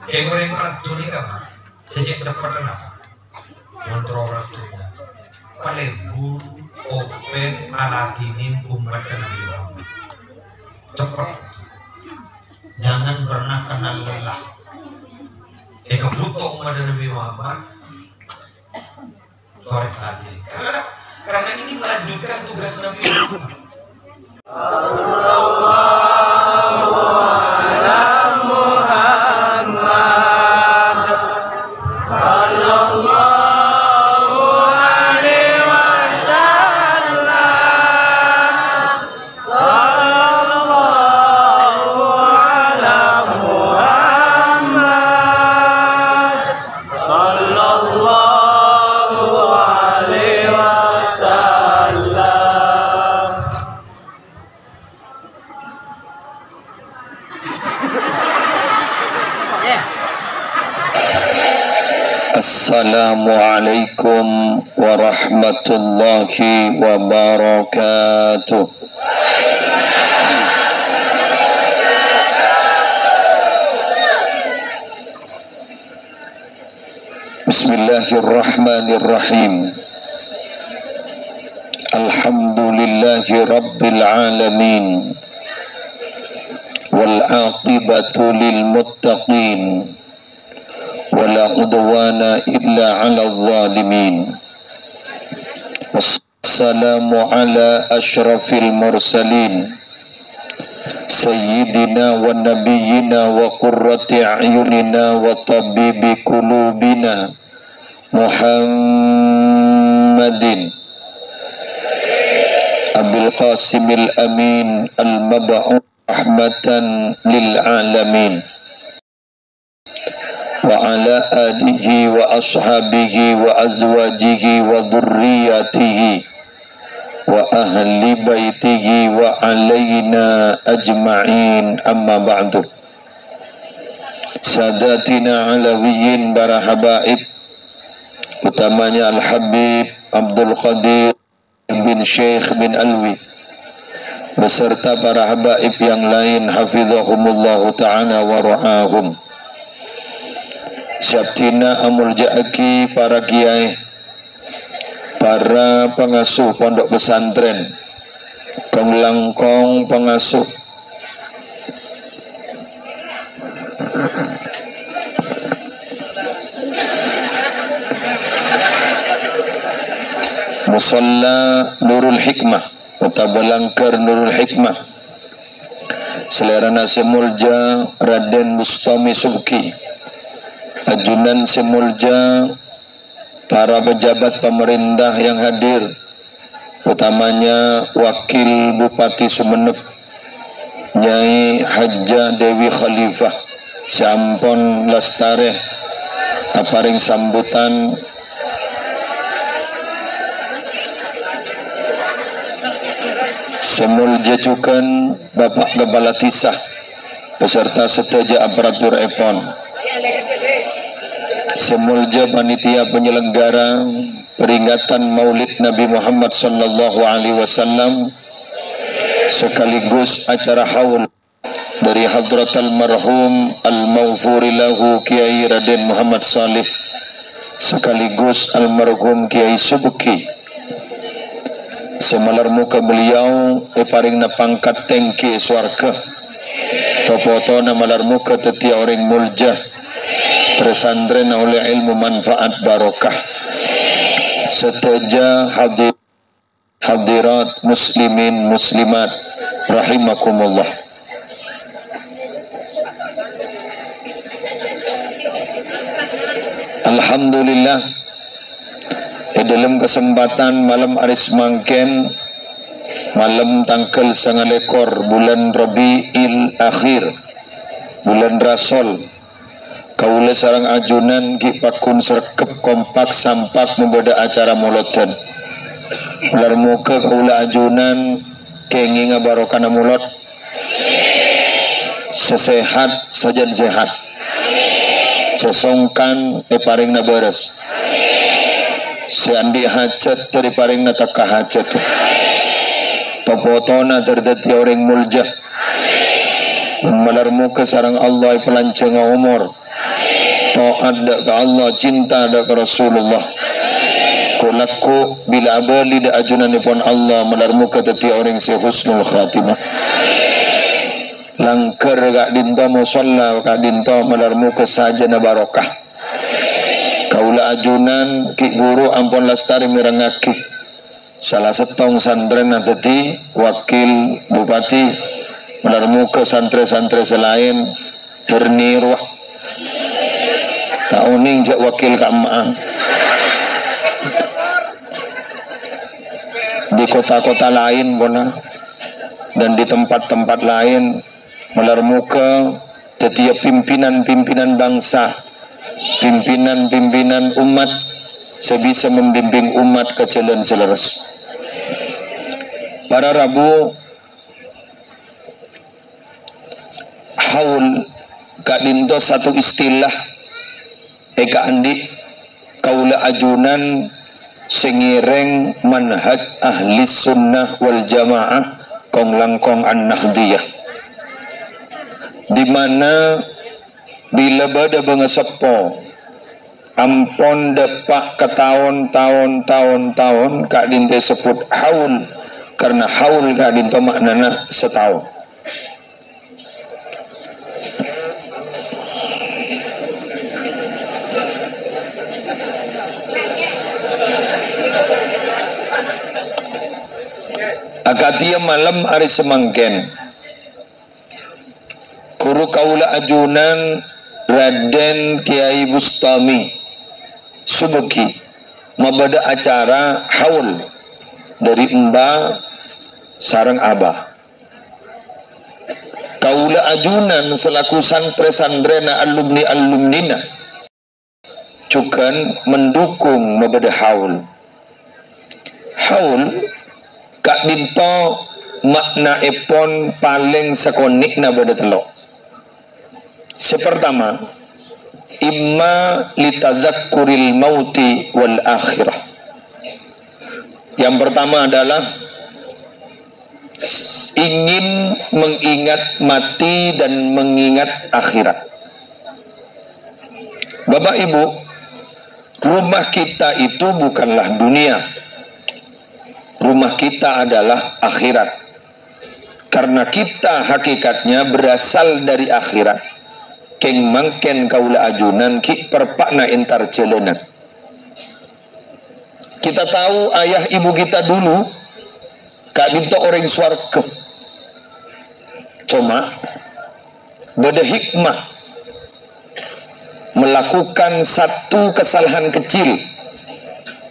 Kayak goreng ratu nih kan, sejak cepat kan, kontrol ratunya. Palebu, open, alatinin, umat dan Nabi Muhammad. Cepat, jangan pernah kenal lelah. Kebutuh umat dan Nabi Muhammad, sore tadi. Karena ini melanjutkan tugas Nabi Muhammad. Assalamualaikum warahmatullahi wabarakatuh. Bismillahirrahmanirrahim. Alhamdulillahi rabbil alamin. Wal aqibatu lil muttaqin. ولا عدوان إلا على الظالمين والسلام على أشرف المرسلين سيدنا ونبينا وقرة أعيننا وطبيب قلوبنا محمد أبي القاسم الأمين المبعوث رحمة للعالمين وعلى آله وأصحابه وأزواجه وذرياته وأهل بيته وعلينا أجمعين أما بعد. Sadatina alawiyin para habaib, utamanya Al-Habib Abdul Qadir bin Syekh bin Alwi beserta para habaib yang lain hafizahumullahu ta'ala wa ra'ahum. Syabtina amul ja'aki para kiai, para pengasuh pondok pesantren, kelangkong pengasuh, Musalla Nurul Hikmah, Utabalangkar Nurul Hikmah, Selerana Semulja Raden Bustami Subki, Ajunan Semulja, para pejabat pemerintah yang hadir, utamanya Wakil Bupati Sumeneb Nyai Hajjah Dewi Khalifah sampun lestare aparing sambutan Semulja Cukan Bapak Kepala Tisah beserta sedaja aparatur EPON, Semulja panitia penyelenggara peringatan Maulid Nabi Muhammad sallallahu alaihi wasallam sekaligus acara haul dari hadrat almarhum al-maghfuri lahu Kiai Raden Muhammad Salih sekaligus almarhum Kiai Subki. Semalar muka beliau paring na pangkat tengki swarga topoto na malar muka tetia orang mulja tersandren oleh ilmu manfaat barokah. Seteja hadirat muslimin muslimat rahimakumullah. Alhamdulillah, dalam kesempatan malam aris mangken, malam tanggal 9 bulan Rabiul Akhir, bulan Rasul, kaula sarang ajunan ki pakun serkep kompak sampak membeda acara molodan. Ular muka kaula ajunan kengi ngabarokana mulot sesehat sajan sehat, sesongkan paring na beres, seandi hajat dari paring na taka hajat, topotona terdati orang mulja, malar muka sarang Allah pelanceng umur, taat dak ke Allah, cinta dak ke Rasulullah. Kulaku bila abali dak ajunanipun Allah melarmuka teti orang si husnul khatimah. Langker kak dinto musalla kak dinto melarmuka saja na barokah. Kaula ajunan ki guru ampun lastari mirangaki. Salah setong santren teti wakil bupati melarmuka santri-santri selain ternirwah. Tauning jak wakil keamanan di kota-kota lain bona dan di tempat-tempat lain melarmuka setiap pimpinan-pimpinan bangsa, pimpinan-pimpinan umat sebisa membimbing umat ke jalan seleres. Para Rabu haul kak dinto satu istilah eka andi kaula ajunan sengireng manhaj ahli sunnah wal jamaah kong langkong an-nahdiyah, di mana bila bada bengesepo ampon depak ke tahun kak dinte sebut haul, karena haul kak dinto maknana setahun. Akatia malam hari semangken guru kaula ajunan Raden Kiai Bustami Subuki mabada acara haul dari Mbah sareng Abah. Kaula ajunan selaku santre-santrena alumni-alumnina cukan mendukung mabada haul. Haul kak dinto makna epon paling sekonik na bada telok. Sepertama, imma litadzakkuril mauti wal akhirah. Yang pertama adalah ingin mengingat mati dan mengingat akhirat. Bapak Ibu, rumah kita itu bukanlah dunia. Rumah kita adalah akhirat. Karena kita hakikatnya berasal dari akhirat. Keng mangken kaula ajunan ki perpakna intar jalanan. Kita tahu ayah ibu kita dulu kak dinto orang swarga. Cuma beda hikmah melakukan satu kesalahan kecil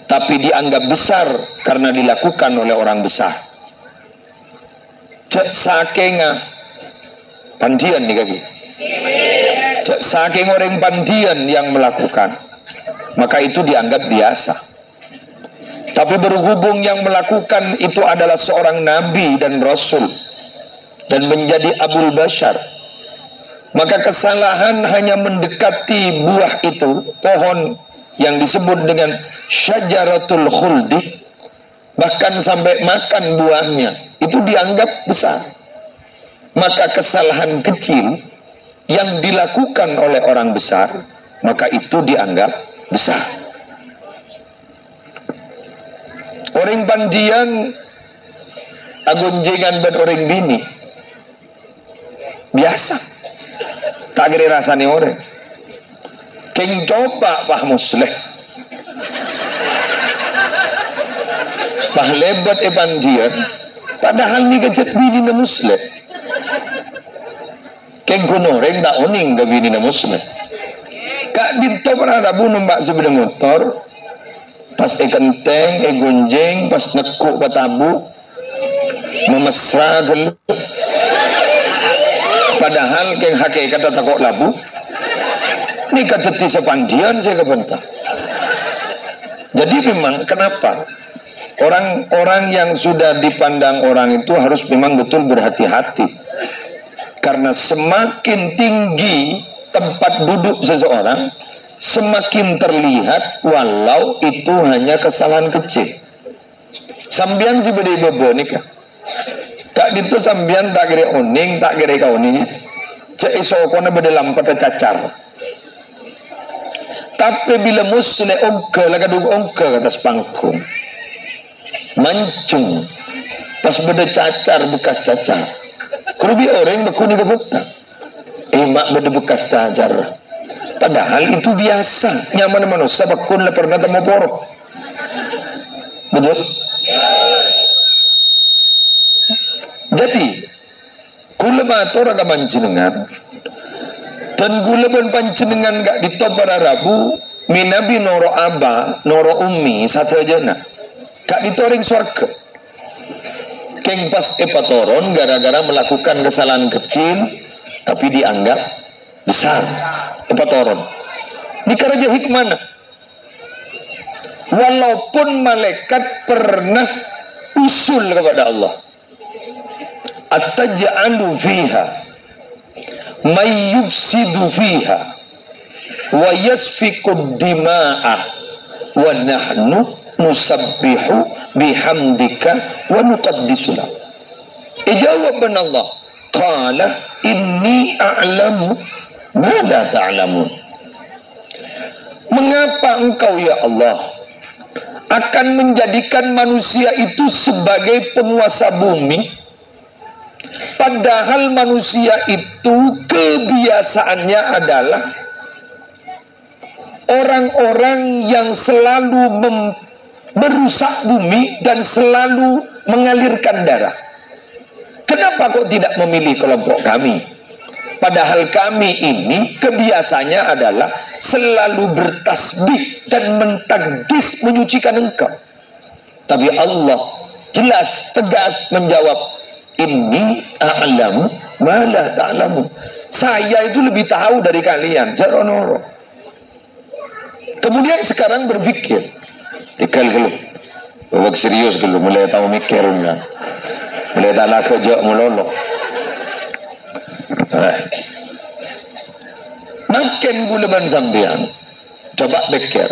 tapi dianggap besar karena dilakukan oleh orang besar. Cek sakenga pandian nih kaki. Cek saking orang pandian yang melakukan, maka itu dianggap biasa. Tapi berhubung yang melakukan itu adalah seorang nabi dan rasul dan menjadi abul bashar, maka kesalahan hanya mendekati buah itu, pohon yang disebut dengan syajaratul khuldi, bahkan sampai makan buahnya, itu dianggap besar. Maka kesalahan kecil yang dilakukan oleh orang besar, maka itu dianggap besar. Orang pandian agunjengan buat orang bini biasa, tak kira rasanya orang. Keng coba Pak Musleh Pak lebat pandian, padahal ni kecet bini na Musleh. Keng kunoreng tak uning ke bini na Musleh. Kak dito para rabu numbak sepeda motor, pas kenteng, gunjing, pas nekuk batabu, memesra gelut. Padahal keng hakikat takok labu. Ini kateti sepandian saya kebentar. Jadi memang kenapa orang-orang yang sudah dipandang orang itu harus memang betul berhati-hati. Karena semakin tinggi tempat duduk seseorang, semakin terlihat walau itu hanya kesalahan kecil. Sambian si bede bebo nikah. Kak itu sambian tak kira oning, tak kira kau oning. Cek isokona bede lampat cacar. Tapi bila musle ongke lagadung ongke ke atas pangkung, mancung pas beda cacar bekas cacar. Kalau bi orang berkuni kebuta, mak beda bekas cacar. Padahal itu biasa, nyaman manusia bakun le pernah temu porok. Betul? Jadi kula matur agama panjenengan dan kula ben panjenengan gak ditop para rabu minabi noro aba noro umi satrajana gak ditoring swarga keng pas epatoron gara-gara melakukan kesalahan kecil tapi dianggap besar epatoron dikaraja hikmana walaupun malaikat pernah usul kepada Allah ataj'alu fiha may yufsidu fiha wa yasfiku dima'ah wa nahnu nusabbihu bihamdika wa nuqaddisu lak. Ijawaban Allah qala inni a'lamu ma la ta'lamun. Mengapa engkau ya Allah akan menjadikan manusia itu sebagai penguasa bumi, padahal manusia itu kebiasaannya adalah orang-orang yang selalu merusak bumi dan selalu mengalirkan darah. Kenapa kok tidak memilih kelompok kami? Padahal kami ini kebiasaannya adalah selalu bertasbih dan mentaqdis menyucikan engkau. Tapi Allah jelas tegas menjawab, inni a'lamu ma la ta'lamun. Saya itu lebih tahu dari kalian. Jaronoro. Kemudian sekarang berpikir, tikal kalau babak serius kalau mulai tahu mikir kan, mulai tak nak kerja mulolo. Makin gula ban sambian, coba pikir,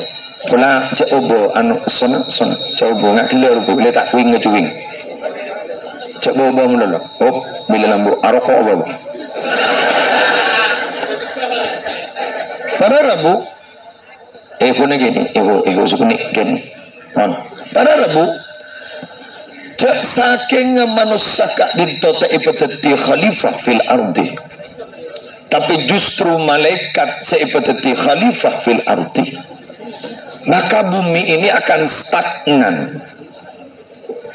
pula coba anu sona coba ngak keluar boleh tak wing ngecuing. Coba bawa mulolo. Oh, bila lambu aroko bawa. Para Rabu, pun gini, sukunik gini. Para Rabu, cak saking manusia kak ditota ipatati khalifah fil ardi. Tapi justru malaikat seipatati khalifah fil ardi. Maka bumi ini akan stagnan.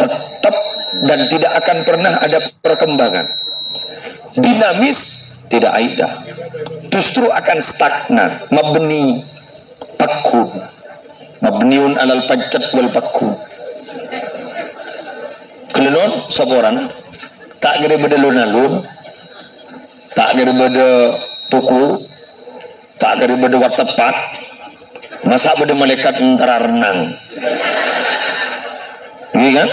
Tetap dan tidak akan pernah ada perkembangan. Dinamis tidak ada. Justru akan stagnan. Mabni pakun. Mabniun alal pacat wal pakun. Kelenon saborana. Tak kira bedalun alun. Tak kira beda tuku. Tak kira beda wartepat. Masa beda malaikat antara renang. Ini kan?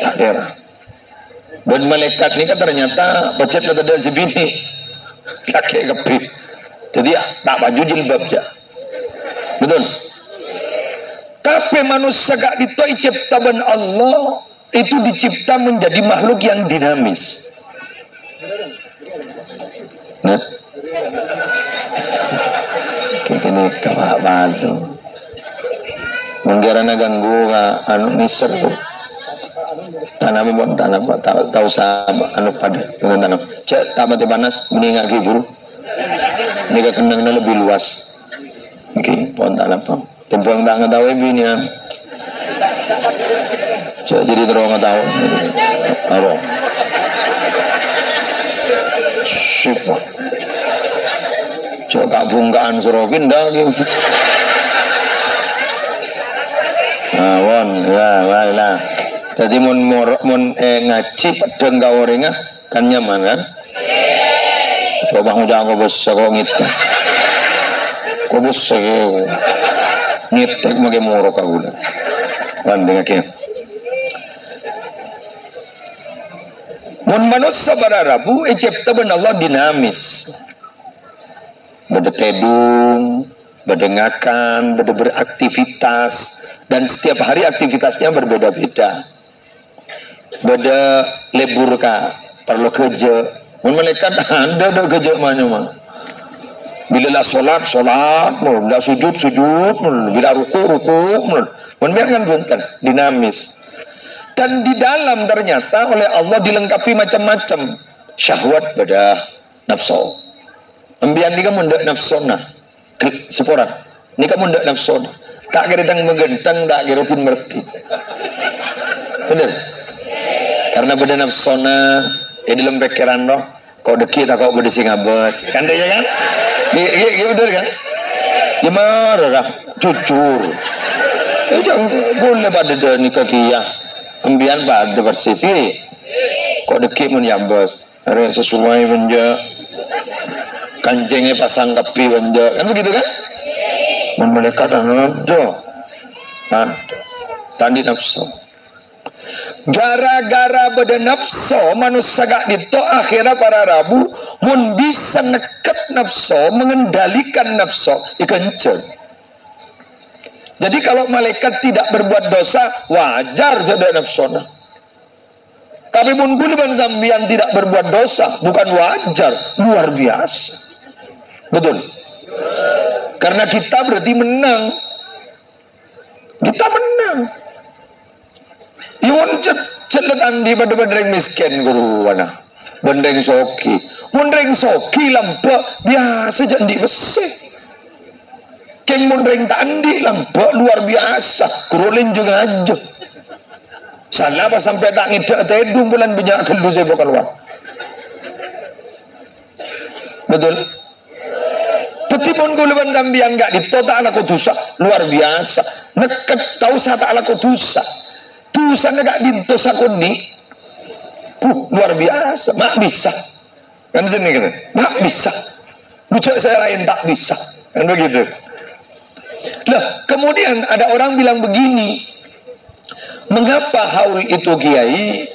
Tak kira. Dan malaikat ni kan ternyata pecet kata dia si bini laki kepi. Jadi tak baju jilbab je. Betul? Tapi manusia gak ditoi ciptaan Allah itu dicipta menjadi makhluk yang dinamis. Nah, kini kawak badu. Menggarana ganggu anu niser tu. Tanam buat tanam tahu sama anu pada dengan tanam. Cek tak mati panas meninggal guru. Ini kenangnya lebih luas. Oke, pohon tanam apa? Tempoh tak ngetahui bini ya. Cek jadi terus ngetahui. Apa? Siapa? Cek kak bungkaan suruh pindah gitu. Won, ya, baiklah. Jadi mun ngaji pada engkau orangnya kan nyaman kan? Coba ngujang kau bos kau ngitek, kau bos ngitek makai moro kau dah. Pandai ngake. Mun manusia berarabu, cipta ben Allah dinamis. Beda tedung, berdengakan, beraktivitas, dan setiap hari aktivitasnya berbeda-beda. Beda lebur ka, perlu kerja. Mun malaikat anda ada kerja mana mah. Bila lah solat mul, bila sujud mul, bila ruku mul. Membiarkan punten dinamis. Dan di dalam ternyata oleh Allah dilengkapi macam-macam syahwat pada nafsu. Ambian ni kamu ndak nafsona. Seporan. Ni kamu ndak nafsona. Tak kira dang megentang, tak kira tin merti. Benar? Karena pada nafsona dalam pikiran roh kau deki tak kau berdisi ngabas. Kan dia kan? Iya betul kan? Ya marah jujur. Jangan boleh pada nikah kia. Ambian pada bersisi. Kok deki mun yambas. Ada sesuai benda. Kancingnya pasang kapi benda. Kan begitu kan? Men malaikat ada. Tandi nafsu. Gara-gara pada nafsu manusia gak dito akhirnya para rabu mun bisa neket nafsu, mengendalikan nafsu ikencer. Jadi kalau malaikat tidak berbuat dosa wajar jadi nafsu. Tapi mun gulban sambian tidak berbuat dosa bukan wajar, luar biasa. Betul? Karena kita berarti menang. Kita menang. Iwan celet andi pada bendeng miskin guru wana bendeng soki lampak biasa jadi besar keng bendeng tandi lampak luar biasa kurulin juga aja salah apa sampai tak ngidak tedung bulan banyak kelu saya bakal luar betul tetipun guluban sambian gak ditota ala kutusa luar biasa neket tahu sa tak ala kutusa dosa gak dintosa kuni luar biasa mak bisa kan sini kan mak bisa bucak saya lain tak bisa kan begitu lah kemudian ada orang bilang begini mengapa haul itu kiai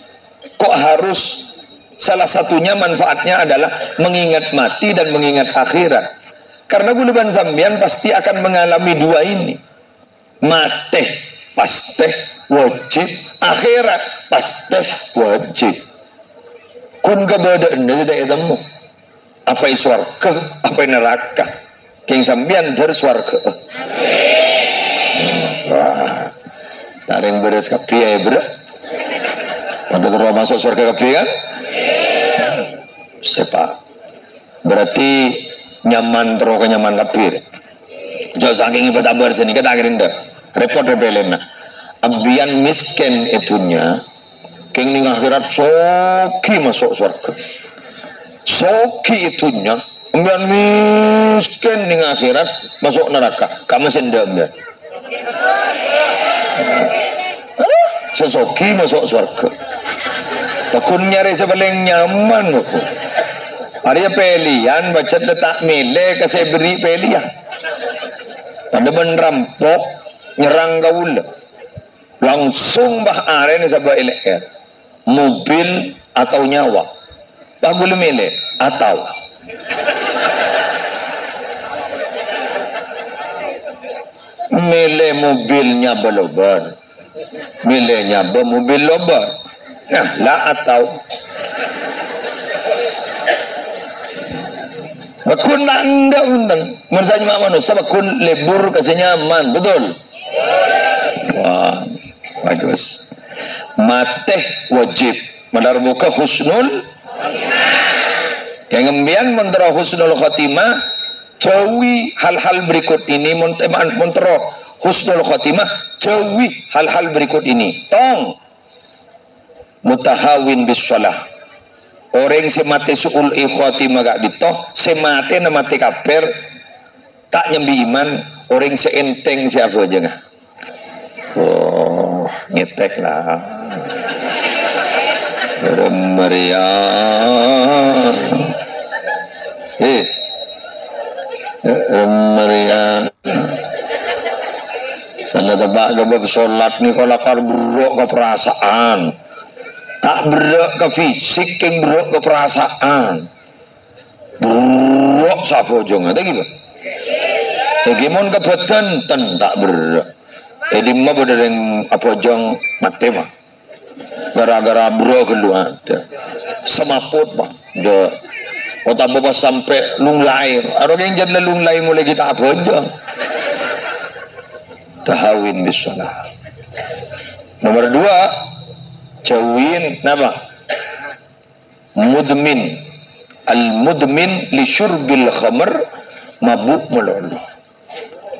kok harus salah satunya manfaatnya adalah mengingat mati dan mengingat akhirat karena guluban sambian pasti akan mengalami dua ini mate pasti wajib akhirat pasti wajib kun keberadaan dari temu apa iswarga apa neraka king sambian dari swarga wah taring beres kapi ya bro pada terus masuk surga kapi kan sepak berarti nyaman terus nyaman kapi jauh saking ibadah berseni kita akhirin dah repot rebelin ambian miskin itunya keng ning akhirat soki masuk surga soki itunya ambian miskin ning akhirat masuk neraka kamu sendiri ambian sesoki masuk surga takun nyari sebeling nyaman aku ada pelian baca letak mele kasih beri pelian ada ben rampok nyerang gaul langsung bah aren sabah LR mobil atau nyawa bagul mele atau mele mobilnya belobar milenya mobil lobar nah lah atau bakun nak ndak undang mersanya mak manusia bakun lebur kasih nyaman betul wah bagus mate wajib menarbuka husnul yang ngembian mentera husnul khotimah jauhi hal-hal berikut ini mentera husnul khotimah jauhi hal-hal berikut ini tong mutahawin bisalah orang semate suul khotimah gak ditoh semate namate kaper tak nyembi iman orang seenteng siapa aja nggak oh nyetek lah Meriah Meriah salah tebak gabab sholat nih kalau berok ke perasaan tak berok ke fisik yang berok ke perasaan berok siapa aja nggak gitu gimana ke badan tak berok di mah pada yang apa jong mati mah gara-gara bro keluar semaput mah Kota bapak sampai lunglai. Ada yang jadi lunglai mulai kita apa aja. Tahawin bisalah. Nomor 2, jauhin apa? Mudmin. Al-mudmin li syurbil khamr, mabuk melulu.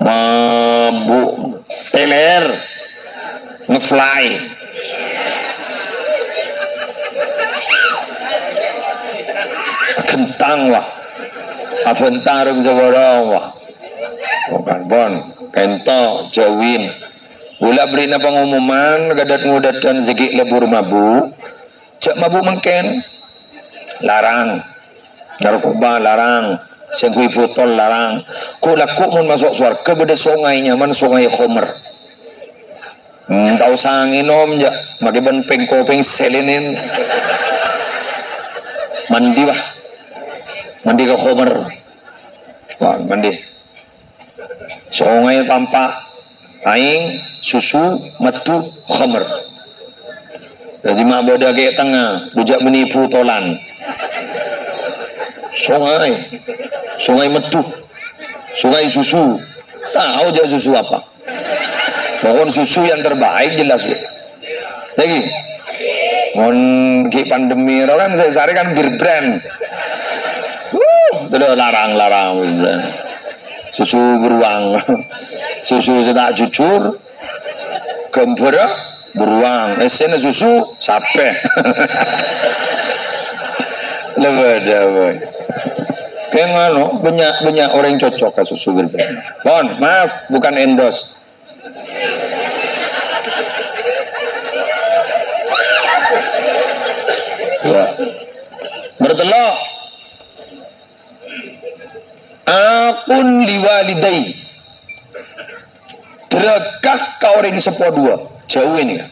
Mabuk teler ngefly. Kentang wah. Apa entarung seborong wah. Bukan bon, kento jauhin. Gula beri na pengumuman gadat ngudat dan zikik lebur mabuk. Cek mabuk mengken larang. Narkoba larang. Sengkui botol larang. Ku laku mun masuk surga beda sungainya man sungai Khomer. Tahu sangin om ja, maki ban peng selinin. Mandi bah. Mandi ke Khomer. Wah, mandi. Sungai tampak aing susu metu khamr. Jadi mak boda kayak tengah bujak menipu tolan. Sungai metu, sungai susu. Tahu aja susu apa? Pokoknya susu yang terbaik jelas. Lagi, mon ki pandemi kan saya sari kan bir brand. Sudah larang brand. Susu beruang. Susu sedak jujur gembira beruang esena susu sape lebih kayak ngano banyak orang cocok ke susu berbeda. Mohon maaf bukan endorse. Ya. Bertelok akun liwalidai derekah kau orang sepo 2 jauh ini kan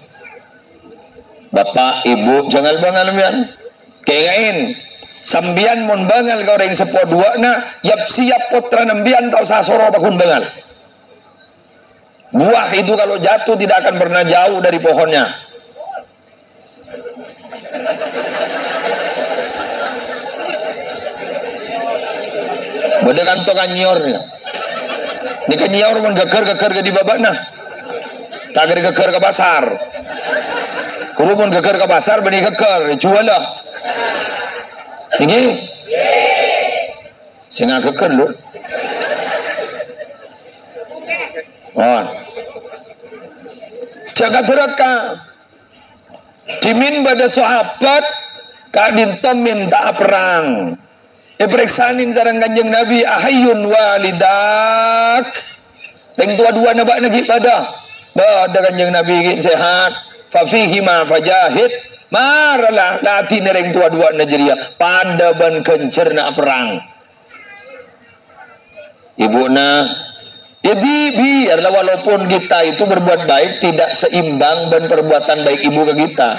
bapak ibu jangan bangal mian kayain sambian mon bangal kau orang sepo 2 na yap siap putra nembian tau sasoro bakun bangal buah itu kalau jatuh tidak akan pernah jauh dari pohonnya. Beda kantongan nyornya. Ini kan nyiar orang geker ke di babak nah. Tak geker ke pasar. Kalau pun geker ke pasar benih geker jual lah. Ini singa geker lu. On. Jaga teraka. Dimin pada sahabat kak dintom minta perang. Periksanin sarang kanjeng Nabi ahayun walidak yang tua-dua nabak lagi pada kanjeng Nabi sehat fafihi ma fajahid maralah lati nereng tua-dua najeria pada ban kencerna perang ibuna jadi biarlah walaupun kita itu berbuat baik tidak seimbang dan perbuatan baik ibu ke kita.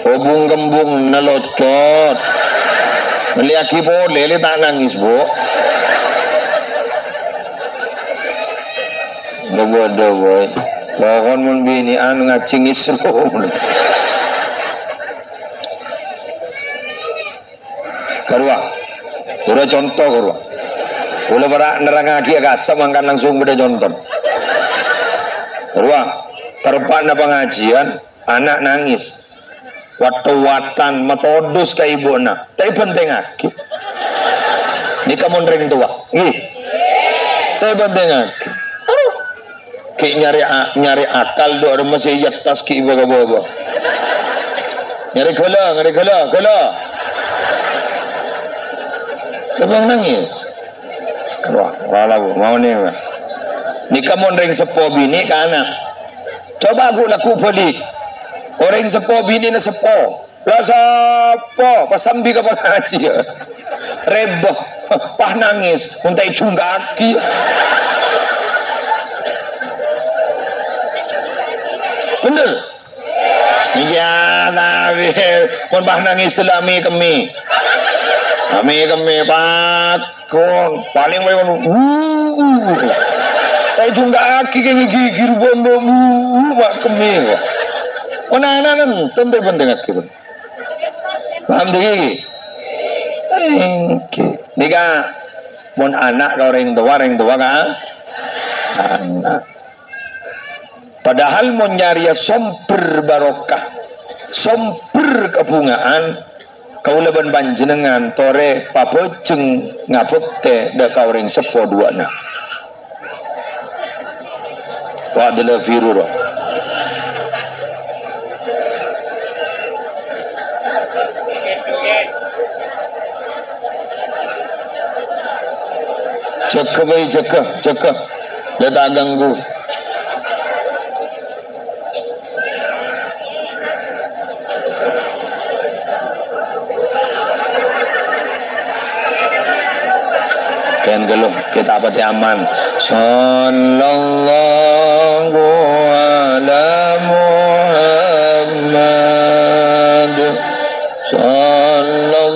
Obung gembung nelocot meliaki boleh le tak nangis bu bodoh boy pokon mun bini anu ngacing isru karwa udah contoh karwa udah berak nerangaki agak semangkan langsung beda contoh karwa terpakna pengajian anak nangis watan metodus ke ibu na tapi penting aki ini kamu ring tua tapi penting aki ki nyari akal do ada masih yatas ki ibu bawa nyari gala tapi nangis wah lagu mau nih ini kamu ring sepo bini ke anak coba aku laku balik orang sepo bini na sepo lah sepo pasambi ka pengaji reboh pah nangis untai cunggaki bener iya tapi pun pah nangis telami kami kami pakon paling wae tay juga aki gigir bondo mak kemi kok onanan tentu penting aki paham deh nika mon anak kau ring tua ka anak padahal mon nyari somper barokah somper kebungaan kau leban panjenengan tore papojeng ngaput teh da kau ring sepo dua na wa adalah viruro cekep dia tak ganggu kan gelum kita apa aman sallallahu ala Muhammad sallallahu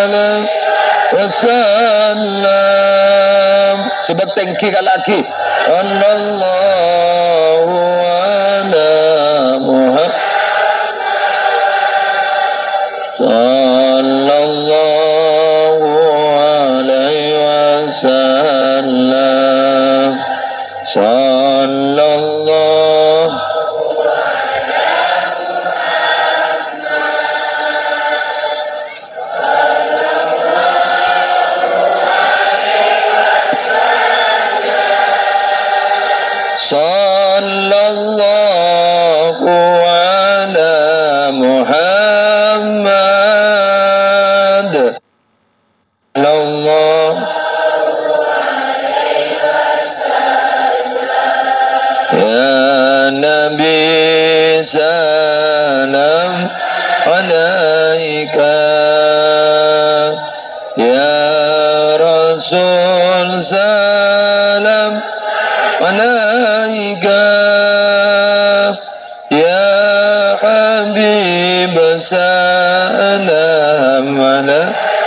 alaihi wasallam sebab tengki lagi sallallahu ala Muhammad sallallahu alaihi wasallam sallallahu sallallahu ala Muhammad Allah ya Nabi salam alaika ya Rasul salam alaika ya Habib salam alaika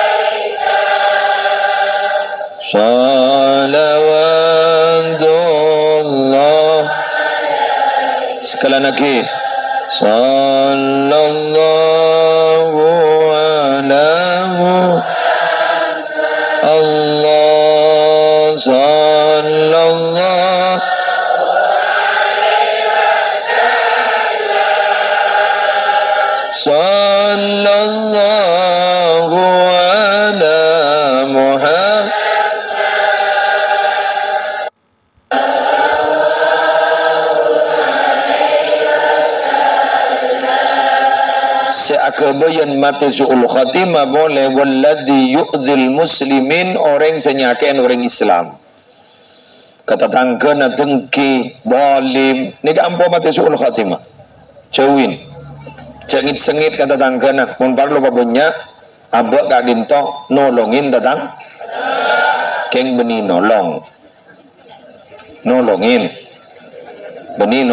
salawatullah sekali lagi sallallahu alaihi Allah sallallahu sallallahu ala Muhammad seakabayan mati su'ul khatimah boleh walladhi yu'dzil muslimin orang senyaken orang Islam kata tangkena dengki balim ni ampo mati su'ul khatimah cewin cengit sengit kata tangkena mun parlo babenya abak kak dinto nolongin datang keng beni nolongin beni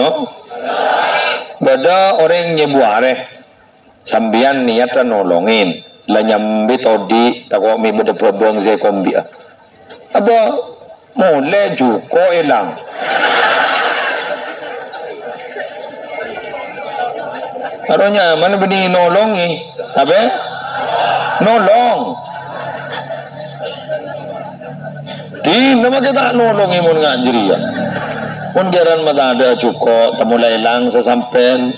beda orang nyebuare sambian niatan nolongin la nyambi todi takwa mi beda probong ze kombi apa mole juko elang aronya mana beni nolongi apa nolong di nama kita nolongi mun ngajri ya pun jaran mata ada cuko temulai lang sesampen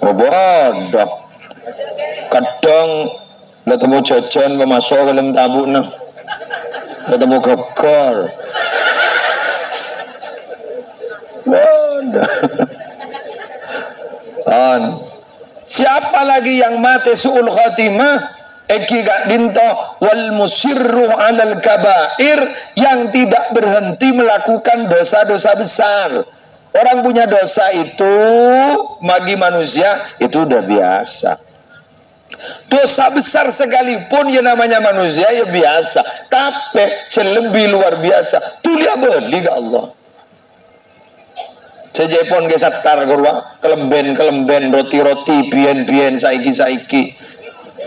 bodoh kadang ketemu jajan memasuk ke dalam tabuk nah ketemu gekor bodoh siapa lagi yang mati su'ul khatimah eki gak dinto wal musirru alal kabair yang tidak berhenti melakukan dosa-dosa besar. Orang punya dosa itu bagi manusia itu udah biasa. Dosa besar sekalipun yang namanya manusia ya biasa. Tapi selebih luar biasa. Tulia beli ke Allah. Sejepon ke satar kurwa kelemben roti-roti bien saiki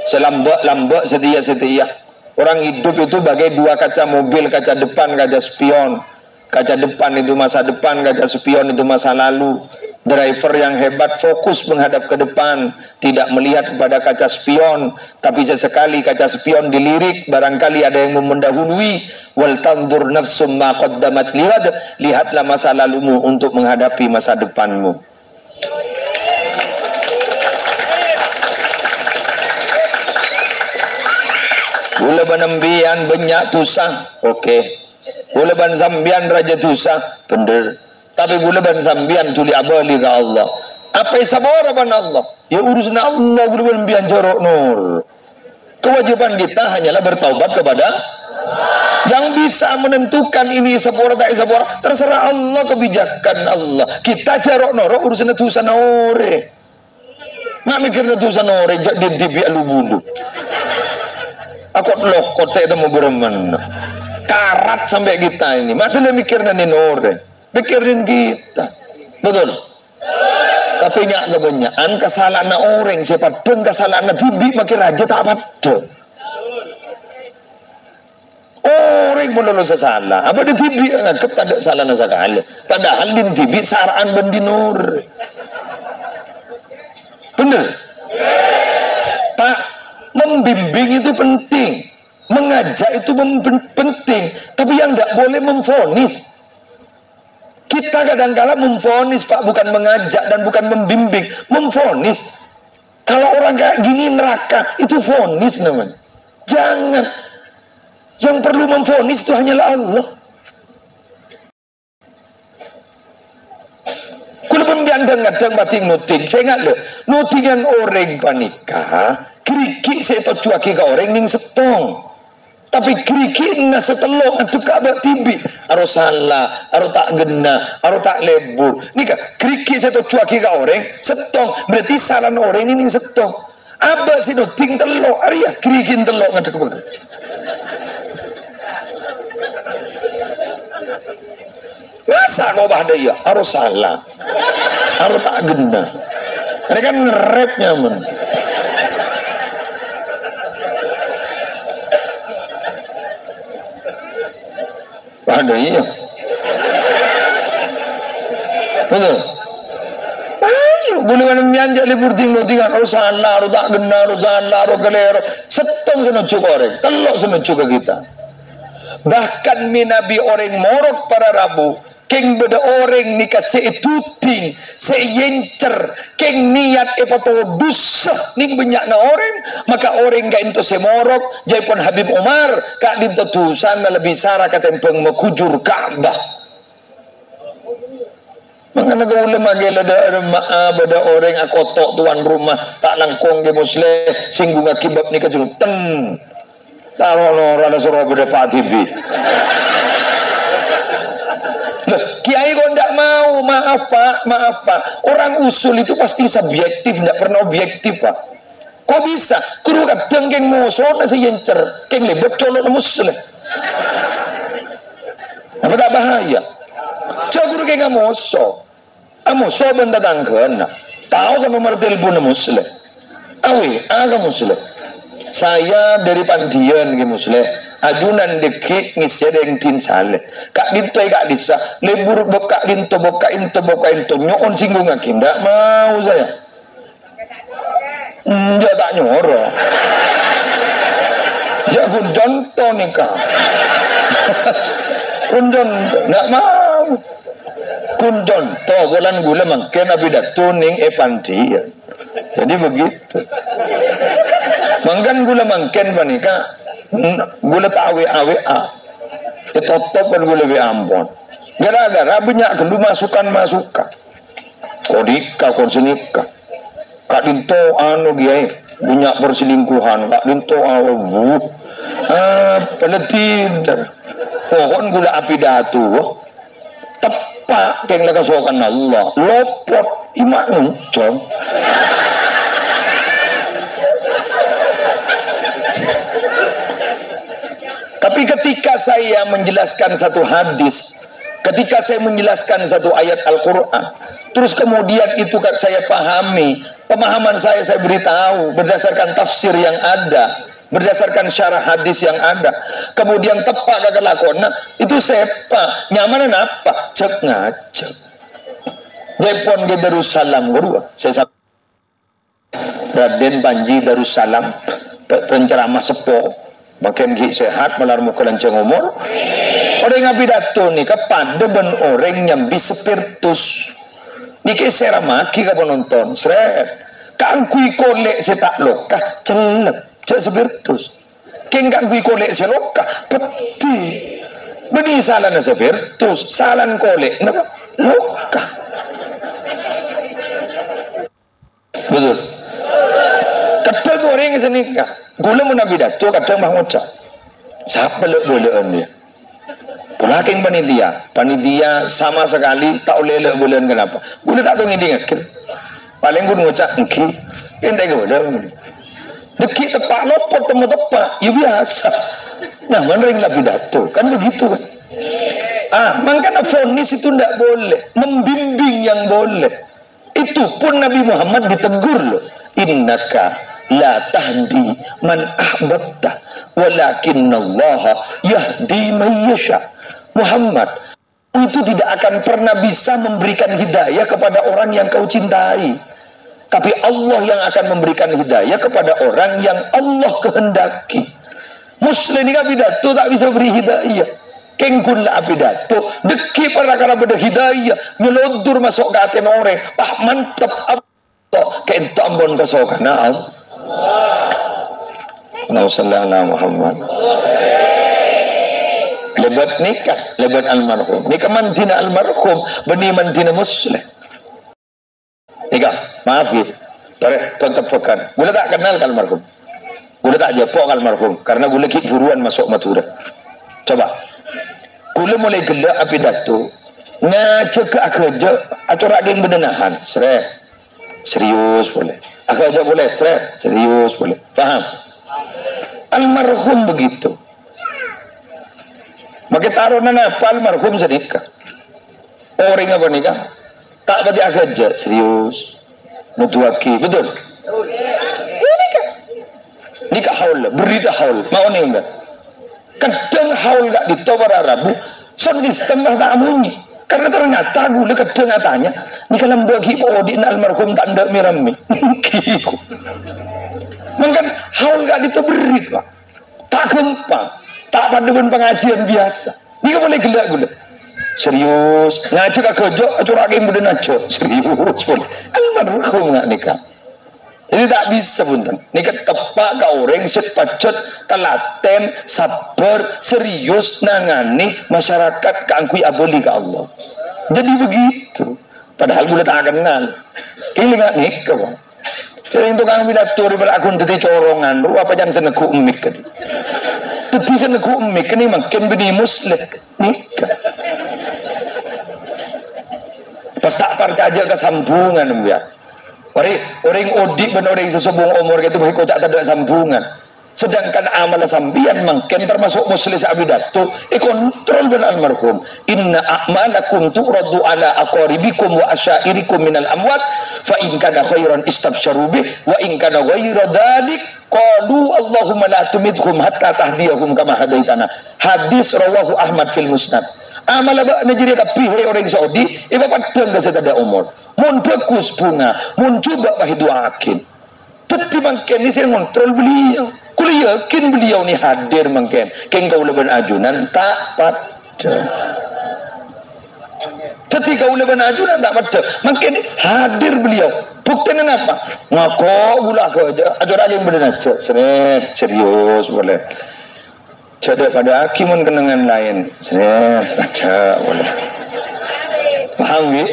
selambak-lambak setia-setia. Orang hidup itu bagai dua kaca mobil, kaca depan, kaca spion. Kaca depan itu masa depan, kaca spion itu masa lalu. Driver yang hebat fokus menghadap ke depan, tidak melihat kepada kaca spion, tapi sesekali kaca spion dilirik, barangkali ada yang mendahului. Wal tandur nafsum ma qaddamat liwad, lihatlah masa lalumu untuk menghadapi masa depanmu. Gula banembian banyak tusah, oke. Gula ban sambian raja tusah, bener. Tapi gula ban sambian tuli abali ke Allah. Apa yang sabar ban Allah? Ya urusan Allah, gula ban sambian jorok nur. Kewajiban kita hanyalah bertaubat kepada yang bisa menentukan ini sabora tak sabora. Terserah Allah, kebijakan Allah. Kita jorok nur urusan itu sanore. Mak mikir itu sanore jadi tibi alu bulu. Aku lokot itu mau beremen. Karat sampai kita ini. Mak tidak mikirnya ini nore. Pikirin kita, betul. Tapi nyak kebanyakan kesalahan orang siapa pun kesalahan tibi makin raja tak ada. Orang pun lalu salah. Apa di tibi ngakep tak ada salah sekali. Padahal di tibi saraan bendinur. Bener. Pak, membimbing itu penting, mengajak itu penting. Tapi yang tidak boleh memvonis. Kita kadang-kala memvonis, Pak, bukan mengajak dan bukan membimbing, memvonis. Kalau orang kayak gini neraka, itu vonis namanya. Jangan. Yang perlu memvonis itu hanyalah Allah. Kalau pembian kadang bating nuting, saya ingat loh, nutingan orang panika, keriki saya tahu cuaki ke orang ning setong. Tapi keriki na setelong aduk kabak tibi, aro salah, aro tak gena, aro tak lebur. Nika keriki saya tahu cuaki ke orang setong, berarti salah orang ini setong. Apa sih nuting telok, Arya kerikin telok ngaduk kabak. Masa kau bahada ya, aro salah, aro tak gena. Ini kan ngerepnya men. Ada iya, betul. Ayo, boleh mana mianjak libur tinggal harus salah, harus tak benar, harus salah, harus kelero. Setong senuju korek, telok senuju ke kita. Bahkan minabi orang morok para rabu, keng beda orang nikah seituting, seyencer, keng niat epato dusah ning banyak na orang, maka orang gak into semorok, jaipon Habib Umar, kak dinto tusan lebih sarah katempeng makujur Ka'bah. Mangana gaula magela ada orang akotok tuan rumah tak langkong ge musle singgung akibab nikah jeng teng. Tarono rada soro beda patibi. Kiai kok tidak mau, maaf pak. Orang usul itu pasti subjektif, tidak pernah objektif pak. Kok bisa? Kudu kadang keng musuh nasi yencer, keng lebet colok muslim. Apa tak bahaya? Coba kudu keng musuh, musuh benda tangken. Tahu kan nomor telepon muslim? Awi, aga muslim. Saya dari Pandian ke muslim. Ajunan deki ngisedeng tin sale kak dinto kak disa lebur bokak dinto boka into nyoon singgung akim ndak mau saya dia tak nyoro ya kunjonto nikah kunjonto ndak mau kunjonto bulan gula mangken abidat tuning Pandia jadi begitu mangkan gula mangken panika gula tak awe-awe tetotop kan gula be ampon gara-gara banyak kendu masukan kodika konsenika kak dinto anu giai banyak perselingkuhan kak dinto awu peletih pohon gula api datu tepak keng lakasokan Allah lopot imak nuncong. Tapi ketika saya menjelaskan satu hadis, ketika saya menjelaskan satu ayat Al-Quran, Terus kemudian itu kan saya pahami, pemahaman saya beritahu berdasarkan tafsir yang ada, berdasarkan syarah hadis yang ada. Kemudian tepat kagak lakona, itu sepa nyamanan apa? Cek ngacek. Depon ke Darussalam gua. Saya Raden Panji Darussalam penceramah sepo. Makin sehat melar muka lancang umur. Orang yang pidato nih kepada ben orang yang bisa spiritus. Niki seramaki ka penonton, seret. Kangkui kolek setak lokah, celep, cek spiritus. Keng kangkui kolek selokah, peti. Beni salah na spiritus, salah kolek, napa? Lokah. Betul. Kadang orang yang senikah, gula mau nabi dato, kadang mah ngocak. Siapa lek-bolean dia? Pulaking panitia sama sekali tak boleh lek-bolean kenapa? Gula tak tahu ngiding akhir. Paling gua ngocak engki, entai ke bolean. Deki tepak lopot temu tepak, ya biasa. Nah, mana yang nabi dato, kan begitu kan? Makanya fonis itu tidak boleh, membimbing yang boleh. Itu pun Nabi Muhammad ditegur loh. Innaka la tahdi man ahbabta walakinallaha yahdi man yasha. Muhammad itu tidak akan pernah bisa memberikan hidayah kepada orang yang kau cintai, tapi Allah yang akan memberikan hidayah kepada orang yang Allah kehendaki. Muslim ini pidato tak bisa beri hidayah. Kengkun lah pidato deki para karena beda hidayah nyelodur masuk ke hati orang. Mantap kento ambon kesokan Allah Muhammad. Lebat nikah, lebat almarhum. Nikah mantina almarhum, beni mantina muslim. Nikah, maaf gitu. Tetap pekan. Gula tak kenal almarhum. Gula tak jepok almarhum karena gula kik buruan masuk Madura. Coba. Gula mulai gelak api datu. Ngajak ke kerja atau raging bedenahan. Serius boleh. Aja boleh, serius boleh. Paham? Almarhum begitu. Maka taruhan apa almarhum sedikah. Orang apa nikah? Tak berarti aja serius. Mutuaki, betul? Nikah. Nikah haul, berita haul. Mau nih enggak? Kadang haul gak ditawar Arabu. Soal sistem lah tak amungi. Karena ternyata gula kadang katanya ni kalau bagi podin almarhum tak ada mirami. Kiku. Mungkin haul gak diteberit pak. Tak gempa. Tak pada dengan pengajian biasa. Ni kan boleh gelak gula. Serius. Ngajak kerja acur lagi yang berdua naco. Serius pun. Almarhum nak nikah. Ini tak bisa punten. Nikah tepak ke orang sepacet telaten sabar serius nangani masyarakat keangkui aboli ke Allah. Jadi begitu. Padahal gue tak kenal. Kini nggak nikah bang. Jadi itu kang pidato di belakang tadi corongan. Lu apa jangan seneku umik kan? Tadi seneku umik ini makin bini muslim nikah. Pas tak percaya kesambungan biar. Orang odik dan orang sesubung umur itu baik kocak tak ada sambungan. Sedangkan amal sambian mungkin termasuk muslim abidato kontrol ben almarhum. Inna a'malakum tu'radu ala aqaribikum wa asyairikum minal amwat fa in kana khairan istabsyaru bih wa in kana ghaira dzalik qalu Allahumma la tumidhum hatta tahdiyahum kama hadaitana. Hadis rawahu Ahmad fil Musnad. Amal abak najiri kapih orang Saudi iba padang ka sada umur. Mun bagus bunga, mun coba bahi doakin. Tetapi mungkin ni saya kontrol beliau. Kuliah yakin beliau ni hadir mungkin. Keng kau leban ajunan tak pada. Tetapi kau leban ajunan tak pada. Mungkin hadir beliau. Buktinya apa? Ngaku gula aku aja. Ajar aja yang benar. Serius boleh. Cedek pada hakimun kenangan lain. Aja boleh. Paham ni?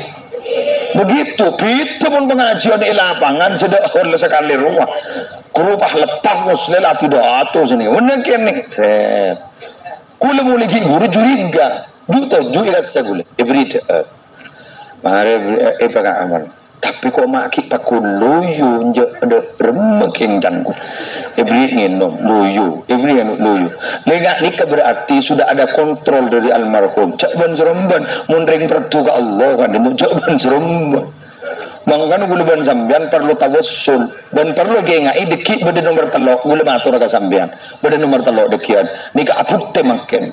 Begitu kita pun pengajian di lapangan sudah oleh sekali rumah kerupah lepas muslim api doa tu sini mana kini kule mulai guru juriga juta juriga segule every mare pegang amal tak kok maki pakun luyu je ada remekeng jangku ibri nginom luyu lengak nikah berarti sudah ada kontrol dari almarhum cak ban seremban munring pertu ke Allah kan itu cak ban seremban mangkan gula ban sambian perlu tawassul dan perlu gengai deki beda nomor telok gula matur ka sambian beda nomor telok dekian nikah apuk teh makin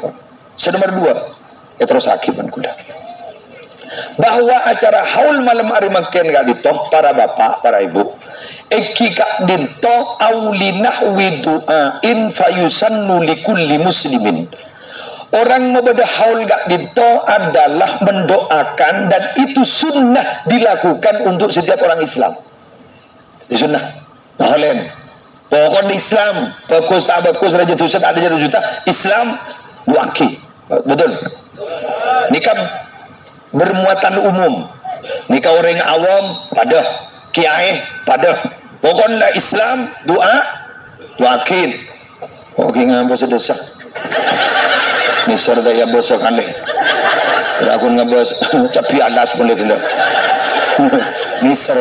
senomor 2 terus akiban kuda bahwa acara haul malam hari makin gak ditoh para bapak para ibu eki kak dito aulinah widu'ain fayusannu likulli muslimin orang membeda haul gak dito adalah mendoakan dan itu sunnah dilakukan untuk setiap orang Islam di sunnah naholen pokoknya Islam bagus tak bagus raja tusan ada jadi juta Islam duaki betul nikah bermuatan umum nikah orang awam pada kiai pada pokoknya Islam doakin oke ngapa sedesak nisar daya bosok aneh aku ngabos capi alas boleh dulu nisar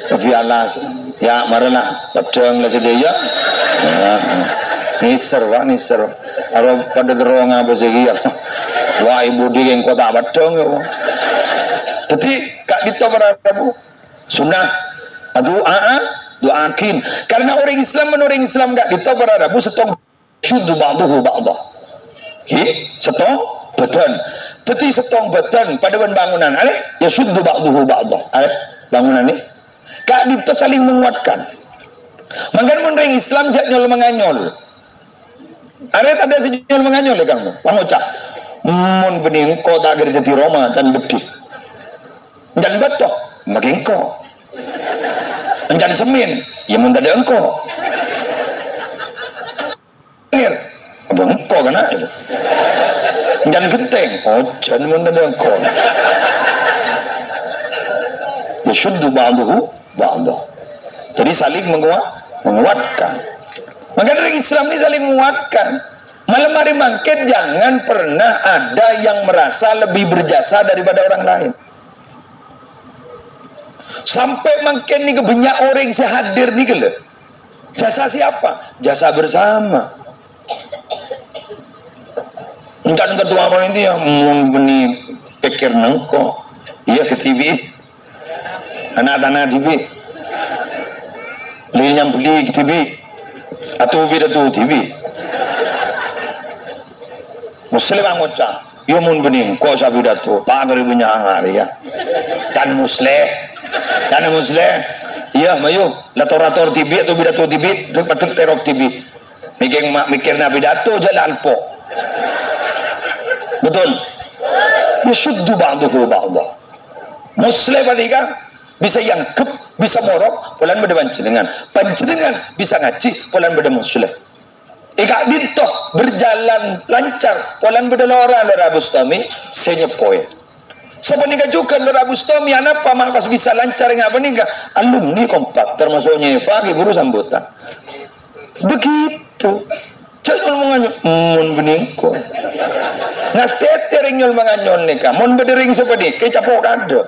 capi alas ya marana padang lah sedaya nisar aro pada gerong apa segi wah ibu di kota badong ya jadi kak dito berarabu sunnah doakin karena orang Islam kak dito berarabu setong syuddu ba'duhu ba'dah setong beton jadi setong beton pada bangunan ya syuddu ba'duhu ba'dah bangunan ni kak dito saling menguatkan makanya orang Islam jak nyol menganyol ada senyol menganyol ya kamu pangocak mun bening ko tak gerja di Roma dan beti dan betok makin ko dan semin ya mun tadi engko ngir abang engko kana dan genteng jan mun tadi engko ya syuddu ba'duhu ba'dah jadi saling menguatkan maka dari Islam ini saling menguatkan. Malam hari mangket jangan pernah ada yang merasa lebih berjasa daripada orang lain. Sampai mangket ni kebanyak orang yang hadir ni ke. Jasa siapa? Jasa bersama. Enggak ketua apa itu ya beni pikir nengko. Iya ke TV. Anak-anak TV. Beli yang beli ke TV. Atau beda tu TV. Muslim angoca, yo mun bening ko sabi dato, tagar punya angari ya. Tan musle, iya mayo, lator tibit tu bidato tibit, tu patuk terok tibit. Mikir na bidato jala alpo. Betul. Yashuddu ba'duhu ba'dah. Muslim adika bisa yangkep, bisa morok, polan beda pancenengan bisa ngaji, polan beda muslim. Ika dito berjalan lancar polan bedolora lora Bustami senyepoy sebenarnya juga lora Bustami apa mak pas bisa lancar ngapa nih alumni kompak termasuk nyefa guru sambutan begitu canyol menganyol mun beningko ngastetereng nyol menganyol nika mun bedering sepedi kecapok kado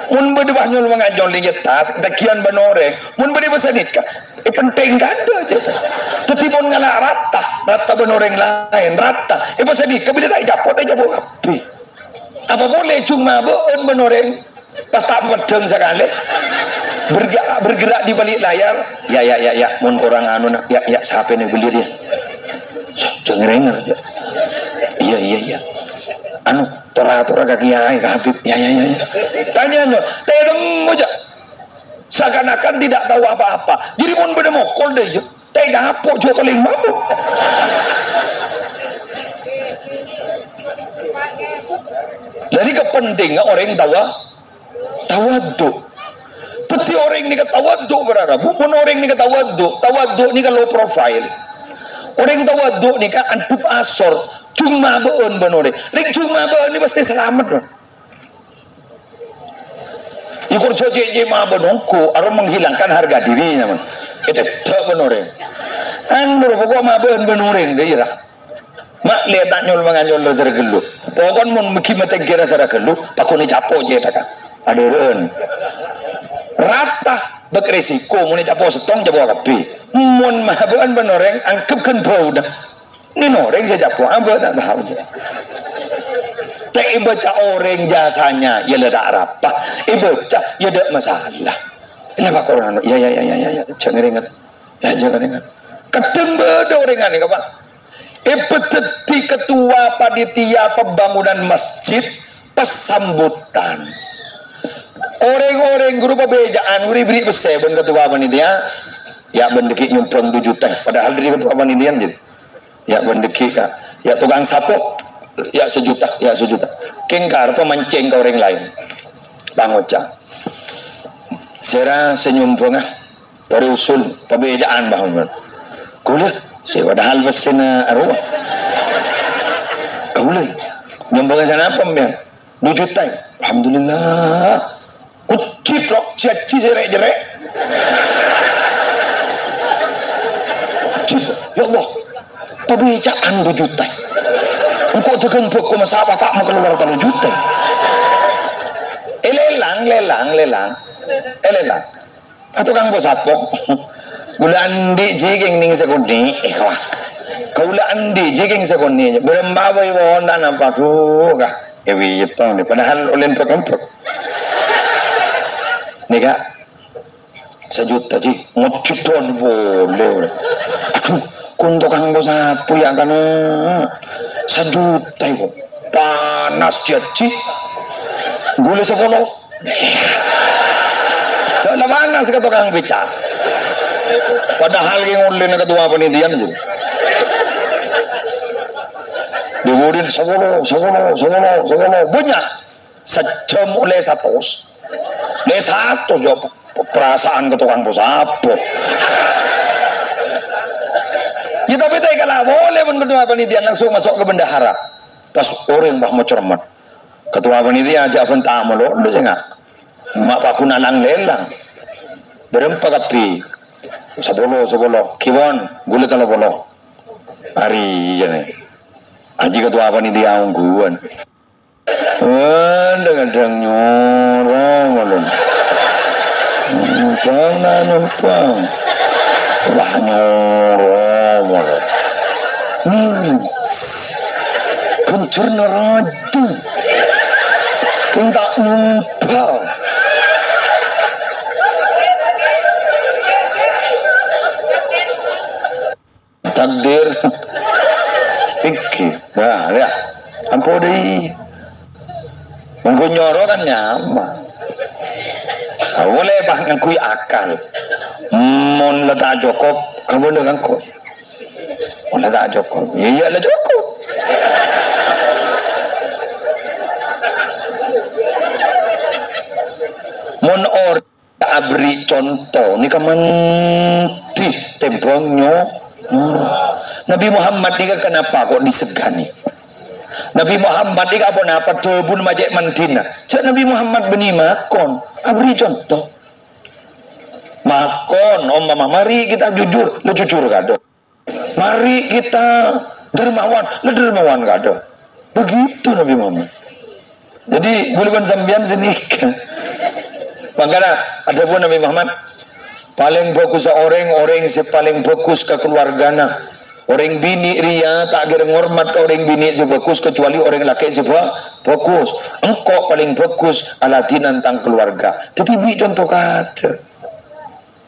mun bede nyol menganyol ning tas takian banoreng mun bede besanit ka penting kado aja tetipun ngalah rata benoreng lain rata pas sedih kabila tak japot api apa boleh cuma beon benoreng pas tak pedeng sekali bergerak di balik layar ya mun orang anu ya siapa nih beli dia jangan renger iya anu tora kaki kiai ke Habib ya tanya nyol tedem aja seakan-akan tidak tahu apa-apa jadi mun beda mokol deh yuk tega apa juga paling mabuk jadi kepentingan orang tawaduk tapi orang ini tawaduk berarti bukan orang ini tawaduk ini kan low profile orang tawaduk ini kan antip asor cuma beon benore cuma beon ini pasti selamat dong ikut jojeje ma benongku atau menghilangkan harga dirinya man itu tak benoreng anu pokok ma benoreng deh ira mak lihat nyol manganyol rezar gelu pokok mun muki mate gira sara gelu pakone japo je taka adeureun rata bek resiko mun capo setong jabo kapi mun mah beun benoreng angkepkeun bau dah ni noreng saya capo abah tak tahu je teh baca orang jasanya ya ledak rapah baca ya dak masalah ini pak orang ya jangan ingat ya jangan ingat kadang beda orengan ni kapan peteti ketua panitia pembangunan masjid pesambutan orang-orang guru pembejaan guru beri pesebon ketua panitia ya bendeki nyumpang 7 juta padahal dari ketua panitia jadi ya bendeki ya tukang sapu ya sejuta kengkar pemancing ke orang lain Bang Oca sera senyumpang dari usul pembejaan Bang kuliah saya padahal mesin arwah kau boleh nyumbang sana apa mbak 2 juta alhamdulillah kucit loh ciaci jerek ya Allah pembejaan 2 juta engkau tekan pokok masa apa tak mau keluar 3 juta lelang atau kang bos apok gula andi jigeng ning sekuni wah gula andi jigeng sekuni berembawa iwon dan apa tuh kah ewi itu nih padahal ulin pekempek nih kak 1 juta ji ngocuton boleh aduh untuk kang bos apa ya kan 1 juta itu panas jadi gula 10 tak panas ke tukang beca padahal yang ulin ketua penitian je diburin 10 banyak sejam oleh 100 jawab perasaan ke tukang bos apa ya tapi tak kalah boleh pun ketua penitian langsung masuk ke bendahara pas orang bah mau cermat ketua panitia aja pun tamu lo saya nggak mak paku nalang lelang berempat kapi 10 kiwon gulit 30 hari ya nih aji ketua panitia ungguan kadang nyorong numpang wah nyorong kencur neradu kita numpang takdir iki nah lihat ampun deh menggunyoro kan nyaman boleh bah ngakui akal mon letak jokop kamu dengan kok mon letak jokop iya lah jokop mon or abri contoh ni kamanti tembongnya Nabi Muhammad ni kenapa kok disegani Nabi Muhammad ni apa tebun majek mantina cak Nabi Muhammad beni makon abri contoh makon mama mari kita jujur lu jujur kado mari kita dermawan lu dermawan kado begitu Nabi Muhammad jadi boleh sambian sini makanya ada pun Nabi Muhammad paling fokus orang yang paling fokus ke keluargana orang bini ria tak kira ngormat ke orang bini sefokus kecuali orang laki fokus engkau paling fokus alatin tentang keluarga tetapi contoh kata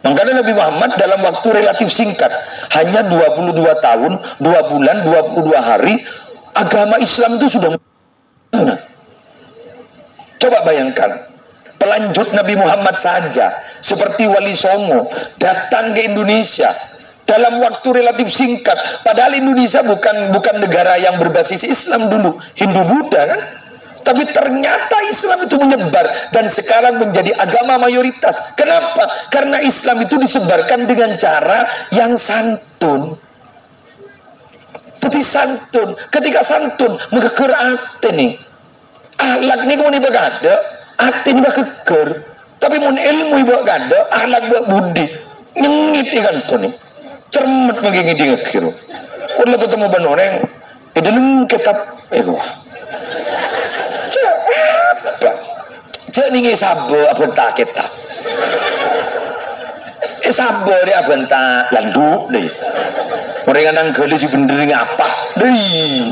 makanya Nabi Muhammad dalam waktu relatif singkat hanya 22 tahun 2 bulan 22 hari agama Islam itu sudah coba bayangkan pelanjut Nabi Muhammad saja seperti Wali Songo datang ke Indonesia dalam waktu relatif singkat padahal Indonesia bukan negara yang berbasis Islam dulu Hindu Buddha kan tapi ternyata Islam itu menyebar dan sekarang menjadi agama mayoritas kenapa? Karena Islam itu disebarkan dengan cara yang santun jadi santun ketika santun mengeker hati nih ahlak nih kau nih bagada hati ini keker tapi mun ilmu ibu gada ahlak buat budi nyengit ikan tuh nih cermat mengingi di ngekiro udah ketemu banoreng dalam kitab cek ningi sabo abenta kita sabo dia abenta landu deh orang nang gelis si bener ngapa deh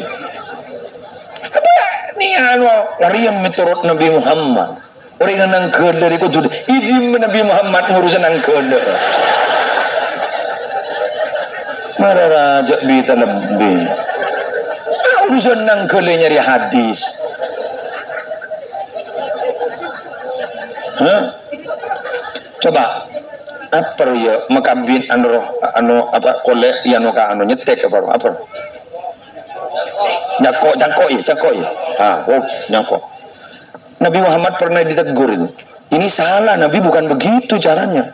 apa ni anu orang yang menurut Nabi Muhammad orang nang gelis itu tuh izin Nabi Muhammad ngurusan nang gelis marah raja bita lebih urusan nang gelis nyari hadis. Coba apa ya makabin anu apa kolek yang anu nyetek apa jangkoi nyangko Nabi Muhammad pernah ditegur itu ini salah Nabi bukan begitu caranya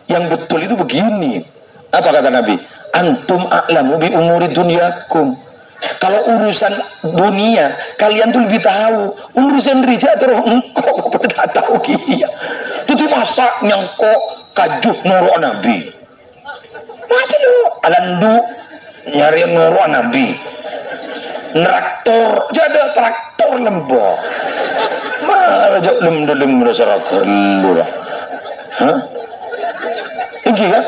yang betul itu begini apa kata Nabi antum a'lamu bi umuri dunyakum kalau urusan dunia kalian tuh lebih tahu urusan rija terus engkau pada tahu kia itu masa nyangko kajuh nurut Nabi mati lu alandu nyari nurut Nabi traktor jadi traktor lembok malah jauh lem dasar kelura ini kan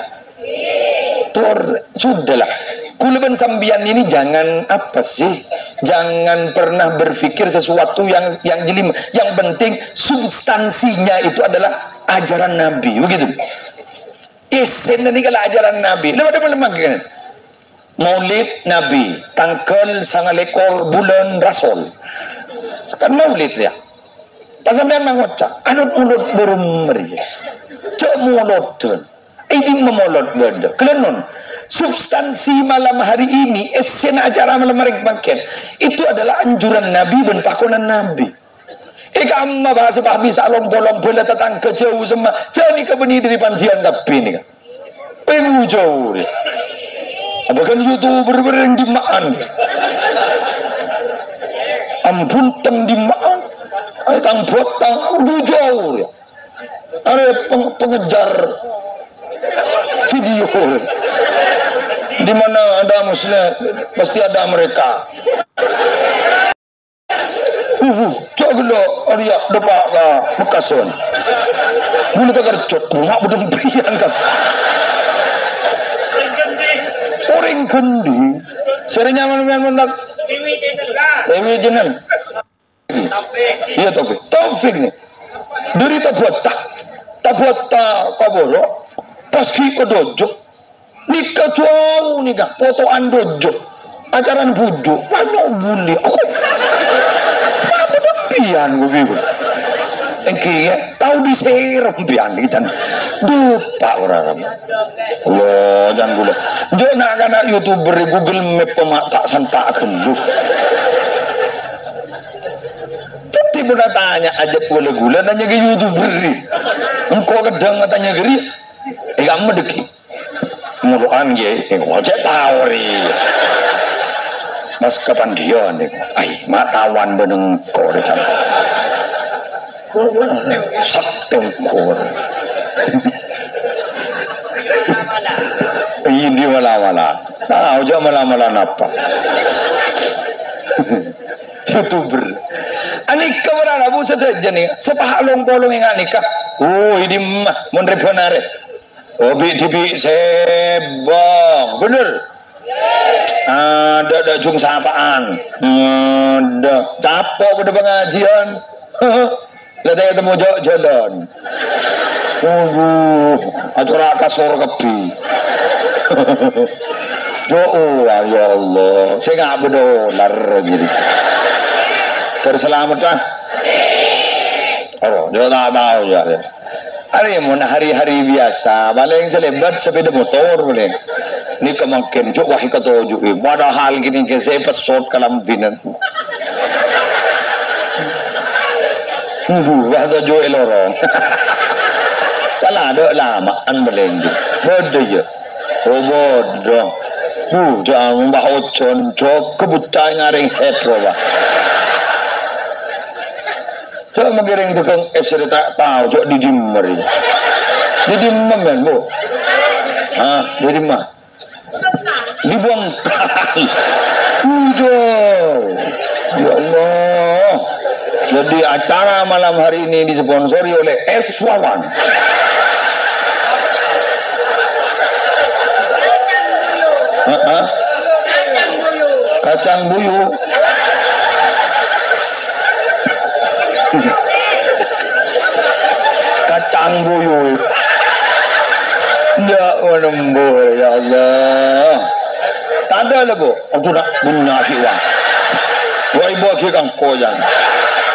sudahlah kulaban sambian ini jangan apa sih jangan pernah berpikir sesuatu yang jeli yang penting substansinya itu adalah ajaran Nabi begitu isen ini kalau ajaran Nabi ada lemah kan maulid Nabi tanggal sangalekor bulan Rasul kan maulid ya pas sampean mangocak anut mulut burung meriah cok mulut ini memolot benda kelenon substansi malam hari ini esen acara malam hari bangkit itu adalah anjuran Nabi dan pakonan Nabi amma bahasa pahabi salom bolong bola tatang ke jauh semua jadi kebeni dari pandian tapi ini kan pengu jauh apa kan YouTuber yang dimaan ampun teng dimaan tang botang udah jauh ya ada pengejar video di mana ada muslim pasti ada mereka cok gelo dia depak ka Mekason bulu tegar cok mak budeng pian kan orang kendi serinya mana TV jeneng iya Taufik nih dari tak buat kaboro pas ki ke dojo nikah jauh nikah fotoan dojo ajaran bujuk banyak bully apa pian gue bilang ya tahu diserem pian kita dupa orang Allah jangan gula jangan karena YouTuber Google Map pemak tak santak lu tiba tanya aja gula tanya ke YouTuber engkau kedang tanya geri kamu deki muluan ye ngojek tawri mas kapan dia nih ay matawan beneng kore kan saktem kore ini wala tahu aja malah apa YouTuber anika berada bu saja nih sepah long-polong yang anika oh ini mah mon reponare obi tibi sebong bener ada jung sapaan ada capok pada pengajian lihat aja temu jalan acara kasor kepi ya Allah saya nggak berdolar gitu terselamat lah oh dia tak tahu ya hari-hari biasa paling selebat sepeda motor boleh ini kemakin cuk wahai ketujuh padahal gini ke saya pesot kalam binan wah tujuh elorong salah ada lama an melenggi bodoh ya bodoh jangan membah ocon cok kebutaan ngaring hetro bah coba mengiring tukang esri tak tahu cok di dimmer di dimmer kan bu di dimmer dibuang kali udah ya Allah Jadi acara malam hari ini disponsori oleh Es Wawan. Kacang buyu. Kacang buyu. Ya menembur, ya Allah. Tak ada lah bu. Aku nak punya siwa. Wah ibu kang kojan.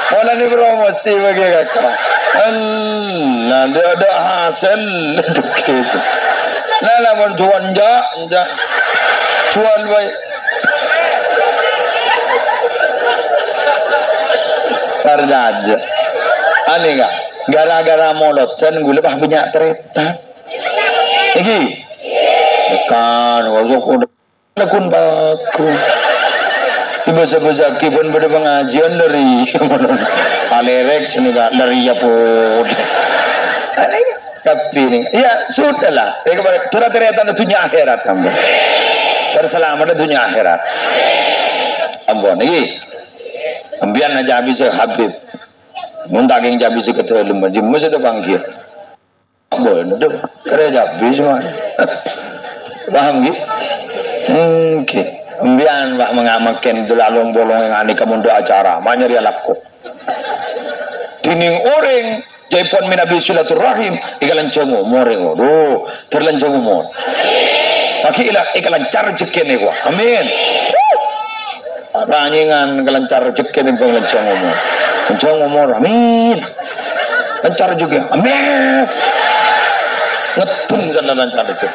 Mana ni promosi bagi kakak. Allah, dia ada hasil deket. Lala berjuan ja, jual baik. Sarjaja. Aneh gak? Gara-gara molotan gue lebih banyak tereta. Iki. Dekan, kalau lakun baku. Ibu-ibu pun pada pengajian dari alerek sini gak dari ya pun. Aneh tapi ini ya sudahlah ternyata dunia akhirat sampai terselamat dunia akhirat ampun ini ambian aja habis habib muntah yang habis ketemu di masjid panggil bodoh kerja habis mah paham gitu oke ambian mbak mengamalkan dulalong bolong yang aneh kamu doa acara manyari alakku tining orang Jaipon minabi silaturahim ikalan congo moreng do terlan congo mor paki ikalan car jekene ko amin rangingan kelancar jekene ko congo mor amin lancar juga amin ngetun sana lancar jek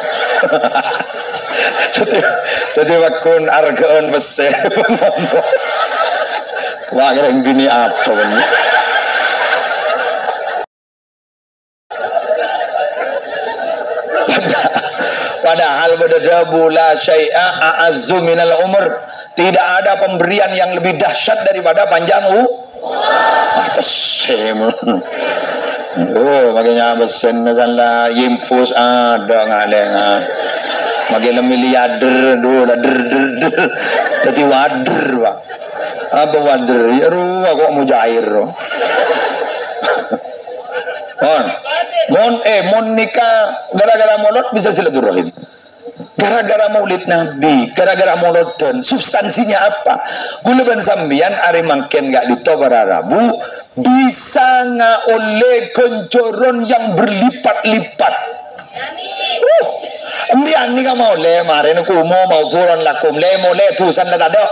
jadi wakun argaon bese wah kira gini apa bener. Padahal badadabu la syai'a a'azzu minal umur. Tidak ada pemberian yang lebih dahsyat daripada panjang pesen. Makanya pesen masalah infus ada ngaleng. Makanya miliarder der. Tadi wader Pak. Apa wader? Ya ru aku mau jair. Mon nikah gara-gara maulid bisa silaturahim. Gara-gara maulid Nabi, gara-gara maulid dan substansinya apa? Gulaban sambian ari mangken gak ditobara Rabu bisa oleh koncoron yang berlipat-lipat. Ambian nikah maulid maren aku mau furan lakum le mole tusan la dado.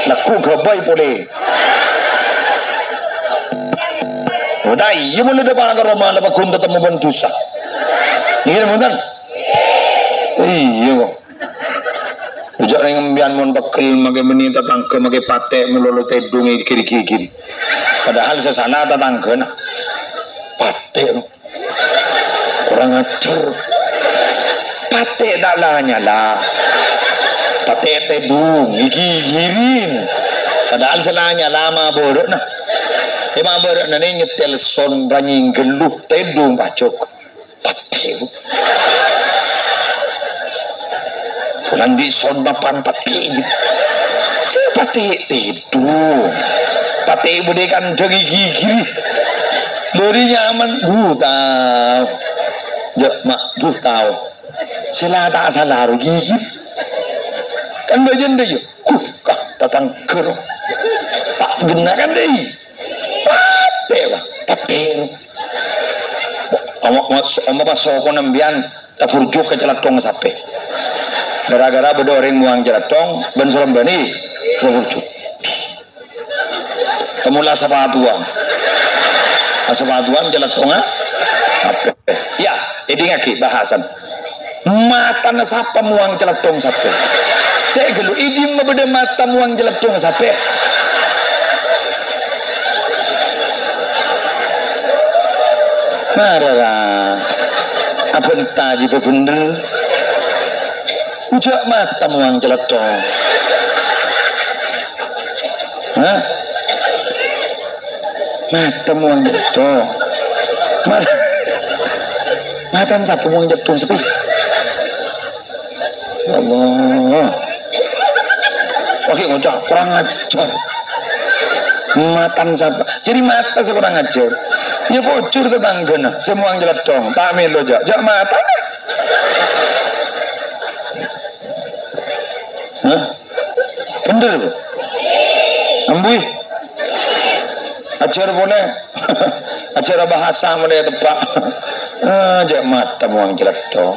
Laku gabai boleh. Dai, ia boleh dapat agar rumah lepas kunta temu bentusa. Iya benar. Iya kok. Ujak yang ambian mon bakal magai menita tangke magai pate melolo tedung kiri. Padahal sesana tatangke nak pate kurang ajar. Pate tak lah nyala. Pate tedung girin. Padahal selanya lama bodoh nah. Lima berat nani nyetel son ranying geluh tedung bacok pati nanti son mapan pati cek pati tedung pati budekan jagi gigi beri nyaman tahu jok mak tahu salah tak salah gigi kan bagian deh yuk kah tatang kero tak genakan deh pate oma pasoko nambian tapurjuk ke jalatong sape gara-gara bedoreng muang jalatong ben sorembani tapurjuk temula sapatuan jalatong apa ya ini ngaki bahasan mata nasapa muang jalatong sape tegelu ini mabeda mata muang jalatong sape marah apa taji bener ujak mata muang jelatong mata muang jelatong mata siapa muang jelatong sepi ya Allah oke ngocak kurang ajar matan siapa jadi mata seorang ajar ya bocor tetanggana semua yang jelas dong tak melo jak mata nah. Hah? Bener bro ambui ajar boleh ajar bahasa mulai tepak jak mata mau yang jelas dong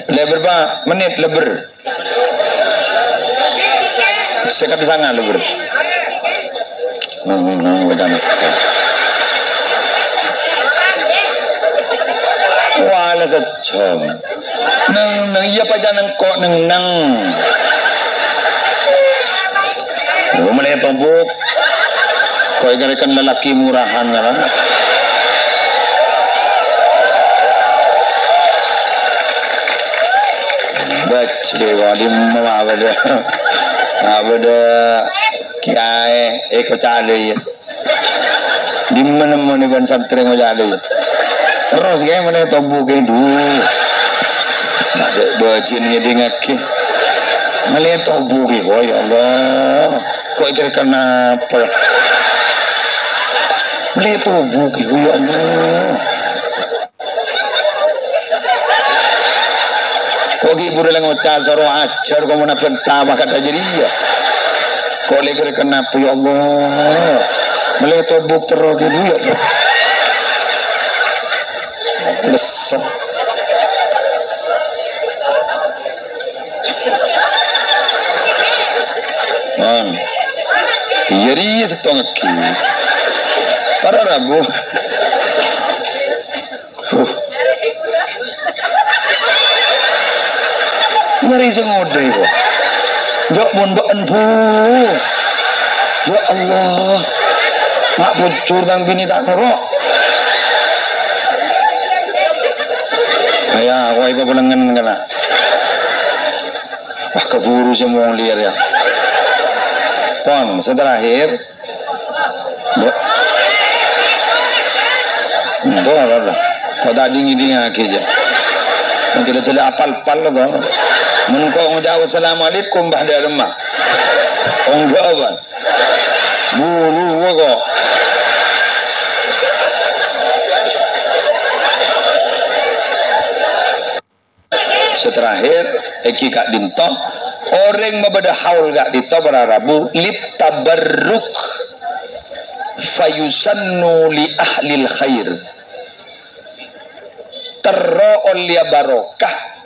lebar pak menit lebar sekat sangat lebar wala sejam nang iya pa jangan kok nang mulai tombok kau ikan lelaki murahan kan baca dewa di mana ada kiai eko cale ya di mana ban santri ngo cale terus kayak mana tombok dulu ada bacin jadi ngaki melihat tombok oh ya Allah kok ikan kenapa melihat tombok oh ya Allah kok gibur lang ucap soro ajar kok mana pentama kata jadi ya kok leger kenapa ya Allah melihat tombok terus gitu ya Allah lesok man jadi setengah para rabu nyari sengode kok jok mondok bu ya Allah mak bocor tang bini tak norok ayah aku ibu pulangan kena wah keburu semua liar ya pon seterakhir apa kau tadi ngiding aja mungkin tidak apal-apal lah menunggu ngucap assalamualaikum bahda remah enggak apa buru kok seterakhir eki kak dinto orang mabada haul gak dinto berarabu lit tabarruk fayusannu li ahlil khair terro olia barokah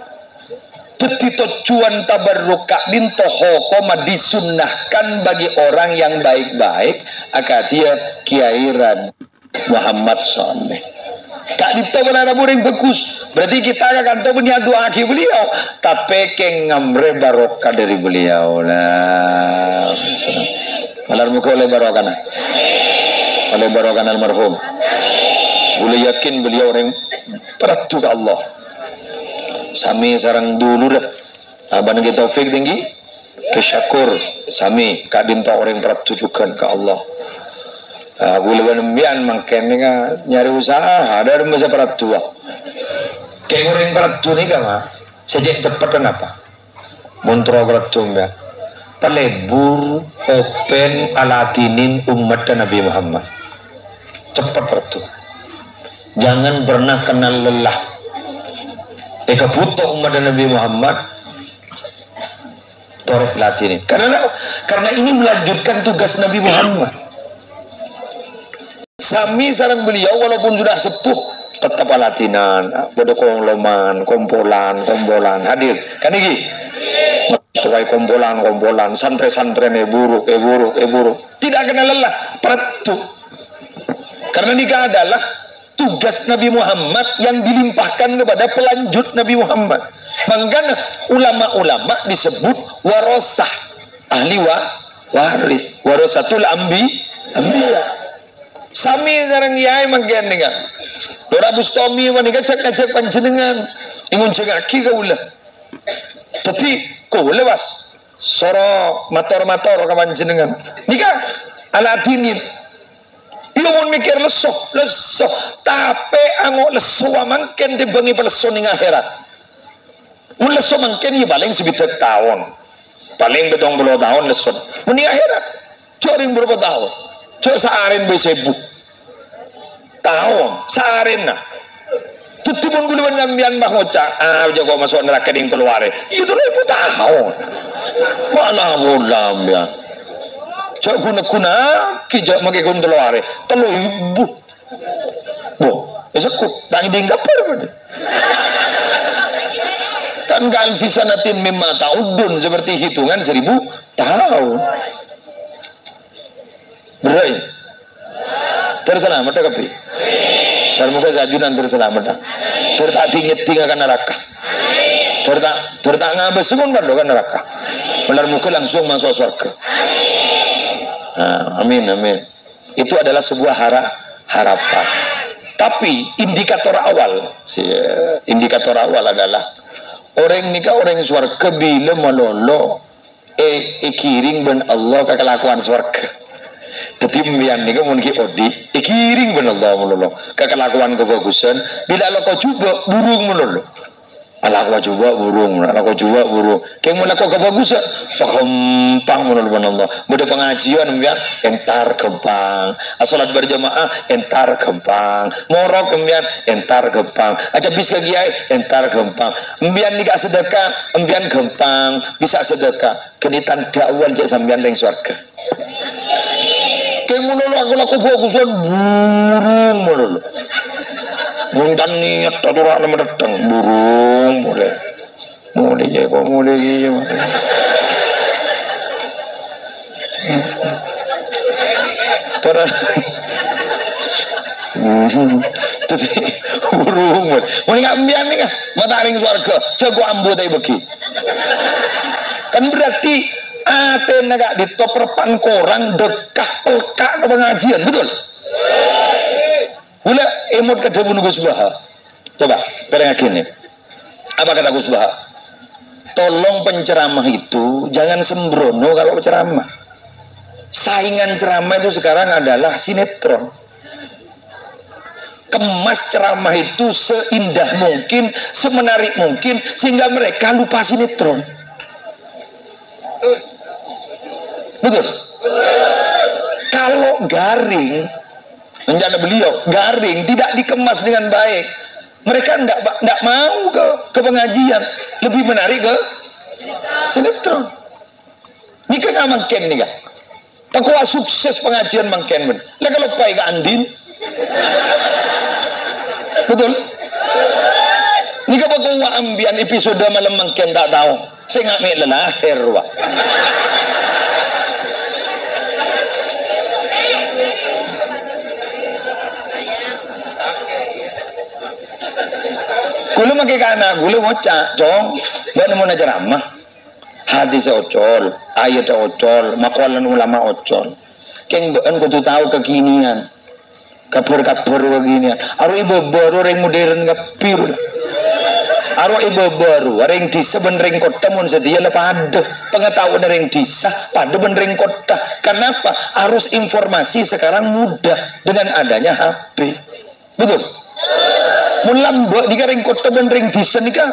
tetito cuan tabarruk kak dinto hokoma disunnahkan bagi orang yang baik-baik akatia Kiai Rad Muhammad Saleh kak dinto berarabu yang bagus berarti kita akan tahu punya doa aki beliau tapi keng ngamre barokah dari beliau lah malar muka oleh barokah almarhum boleh yakin beliau orang peratu ke Allah sami sarang dulu dah abang kita taufik tinggi kesyakur sami kak dinta orang peratujukan ke Allah boleh benembian makin nyari usaha ada masa peratu kayak orang peratu ni kan sejak cepat kenapa montro peratu ya pelebur open alatinin umat dan Nabi Muhammad cepat peratu jangan pernah kenal lelah eka butuh umat dan Nabi Muhammad torek latini karena ini melanjutkan tugas Nabi Muhammad sami sarang beliau walaupun sudah sepuh tetap latinan bodoh kongloman kompolan hadir kan iki tuai kompolan santri-santri buruk tidak kenal lelah peratu karena nikah adalah tugas Nabi Muhammad yang dilimpahkan kepada pelanjut Nabi Muhammad. Makanya ulama-ulama disebut warosah ahli waris warasatul anbiya sami sareng yai mangken nika Dora Bustomi manika cek panjenengan ingun cekaki kaula tapi kaula was soro mator-mator ka panjenengan nika alatinin iya mun mikir leso tapi ango leso mangken dibangi peleso ning akhirat mun leso mangken iya paling sebidak tahun paling 70 tahun lesot meni akhirat coring berapa tahun cok saarin besebu tahun saarin nah tutupun guluan ngambian mah ngocak jago masuk neraka ding teluare itu 1000 tahun mana mulam ya cok guna kijak make kun teluare 3000 boh esakut tak ding dapur kan kan fisanatin mimma ta'udun seperti hitungan 1000 tahun berai terselamat tak kapi dan muka gajunan terselamat tertak tingit tinggalkan neraka tertak ngabes pun kan neraka benar muka langsung masuk surga amin amin itu adalah sebuah harapan tapi indikator awal adalah orang nikah orang surga bila melolo kiring ben Allah ke kelakuan surga tetap yang nikah mungkin odi kiring ben Allah melolo ke kelakuan kebagusan bila Allah kau coba burung melolo ala kau coba burung kayak mulai kau kebagusan pengempang melolo ben Allah mudah pengajian biar entar kempang salat berjamaah entar kempang morok kemudian entar kempang aja bisa kiai entar kempang embian nikah sedekah embian kempang bisa sedekah kenitan dakwah cek sambian ring swarga kayak mulai aku bagusan burung melolo mundan niat aturan mendatang burung mulai ya kok mulai ya para tapi burung mau nggak ambian nih kan mataring surga jago ambo tay bagi kan berarti Aten agak di toperpan korang dekah pelkak ke pengajian betul Hula emot kata bunuh Gus Baha. Coba, pereng ini. Apa kata Gus Baha? Tolong penceramah itu jangan sembrono kalau ceramah. Saingan ceramah itu sekarang adalah sinetron. Kemas ceramah itu seindah mungkin, semenarik mungkin, sehingga mereka lupa sinetron. Betul? Kalau garing, menjadi beliau garing, tidak dikemas dengan baik, mereka tidak mau ke pengajian, lebih menarik ke sinetron. Ini kan mangken nih kan, pakwa sukses pengajian mangken ben. Lah kalau pai ke Andin, betul? Ini kan pakwa ambian episode malam mangken tak tahu, saya nggak mek lahir wah. Gula makai kana, gula ngocak, cong, gak nemu ceramah, hadis ocol, ayat ocol, makalan ulama ocol, keng ben kudu tahu kekinian, kabar kekinian, aru ibu baru ring modern kapir, aru ibu baru, ring disa ben ring kota mun sedia lepas ada pengetahuan ring disa, pada ben ring kota, kenapa? Arus informasi sekarang mudah dengan adanya HP, betul? Mulam buat di ring kota dan ring desa nikah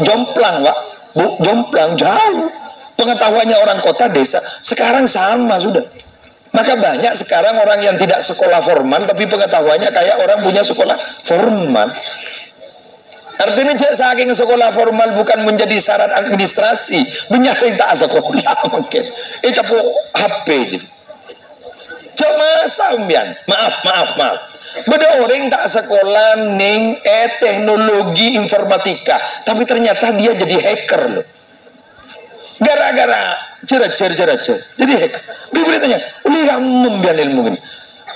jomplang pak jomplang jauh pengetahuannya orang kota desa sekarang sama sudah. Maka banyak sekarang orang yang tidak sekolah formal tapi pengetahuannya kayak orang punya sekolah formal. Artinya saking sekolah formal bukan menjadi syarat administrasi, banyak yang tak sekolah mungkin itu HP gitu. Cuma sambian maaf beda orang tak sekolah ning teknologi informatika tapi ternyata dia jadi hacker loh gara-gara ceracer jadi hacker dia beritanya lihat membian ilmu ini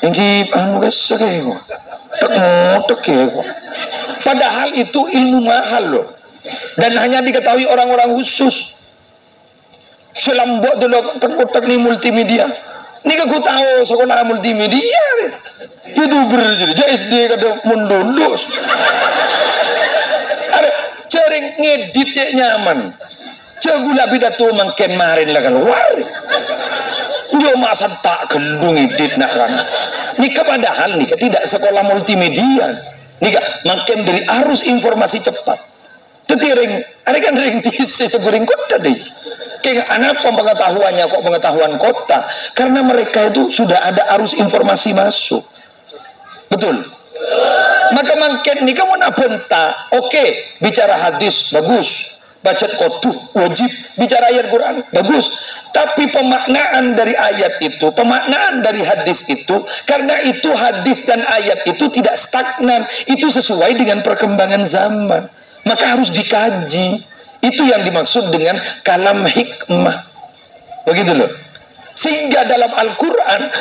ini guys sekego padahal itu ilmu mahal loh dan hanya diketahui orang-orang khusus selambok dulu teknik multimedia ini aku tahu sekolah multimedia YouTuber jadi SD kada mundulus ada cering ngedit ya nyaman cegula pidato mangken marin lah keluar jo masa tak gelung edit nak kan nika padahal nika tidak sekolah multimedia nika makin dari arus informasi cepat tetapi ring ada kan ring tisi seguring kota deh Kenapa pengetahuannya kok pengetahuan kota? Karena mereka itu sudah ada arus informasi masuk. Betul? Maka mangken nih kamu nak benta, oke, bicara hadis bagus, baca kotuh wajib, bicara ayat Quran bagus, tapi pemaknaan dari ayat itu, pemaknaan dari hadis itu, karena itu hadis dan ayat itu tidak stagnan, itu sesuai dengan perkembangan zaman, maka harus dikaji. Itu yang dimaksud dengan kalam hikmah, begitu loh. Sehingga dalam Al-Quran,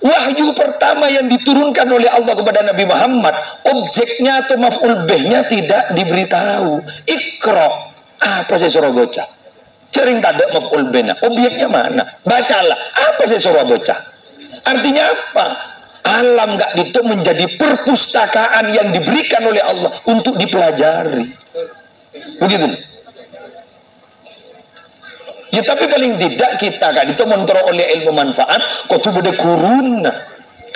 wahyu pertama yang diturunkan oleh Allah kepada Nabi Muhammad, objeknya atau maf'ul bihnya tidak diberitahu. Iqra, apa saya suruh baca? Sering tak ada maf'ul bihnya, objeknya mana? Bacalah, apa saya suruh baca? Artinya apa? Alam gak itu menjadi perpustakaan yang diberikan oleh Allah untuk dipelajari, begitu. Ya tapi paling tidak kita kan itu memperoleh ilmu manfaat kok tuh beda kuruna.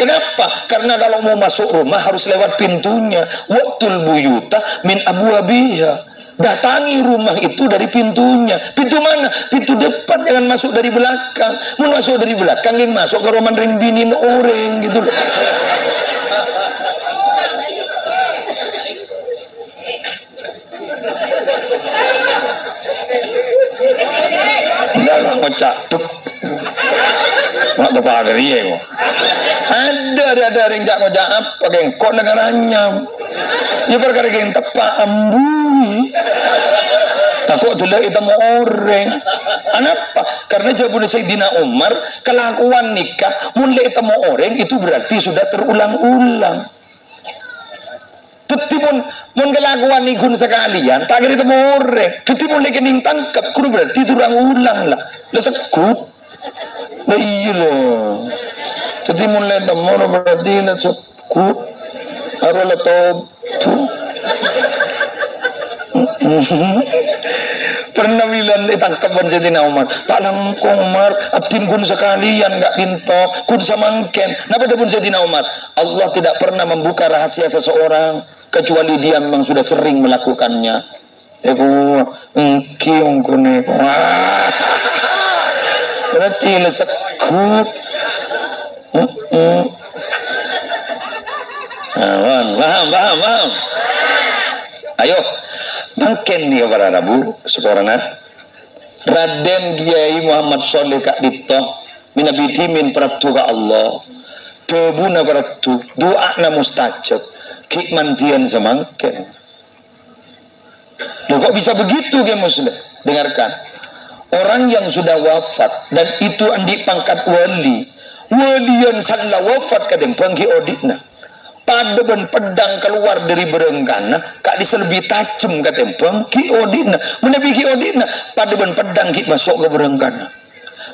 Kenapa? Karena kalau mau masuk rumah harus lewat pintunya. Waktul buyuta min abwabiha. Datangi rumah itu dari pintunya. Pintu mana? Pintu depan, jangan masuk dari belakang. Mau masuk dari belakang yang masuk ke rumah ring binin orang gitu loh. Dalam ngocak tuk mak tepagar iya kok ada yang ngocak apa geng kok negaranya ya perkara geng tepak ambui takut dulu itu mau orang kenapa? Karena jawabnya Sayyidina Umar, kelakuan nikah mulai itu mau orang itu berarti sudah terulang-ulang. Tetimun mun kelakuan ikun sekalian tak kira temu orang tetimun lagi ning tangkap kudu berarti itu ulang lah sekut lah iya loh tetimun lagi temu berarti lah sekut harus lah topu pernah bilang ditangkapan Sayyidina Umar tak langkong Umar abdin kun sekalian gak dinto kun samangken napa pun Sayyidina Umar Allah tidak pernah membuka rahasia seseorang kecuali dia memang sudah sering melakukannya. Berarti lesekut. Paham. Ayo, mungkin nih para Rabu sekarang Raden Kiai Muhammad Soleh Kak Dito minabidi min prabtu ka Allah. Debuna prabtu, doa na mustajab. Kikmandian semangken. Loh kok bisa begitu ya muslim? Dengarkan. Orang yang sudah wafat dan itu andi pangkat wali. Walian sanla wafat kadang pangki odikna. Pada ben pedang keluar dari berengkana, kak diselebih tajam kadang pangki odikna. Menepi ki odikna, pada ben pedang ki masuk ke berengkana.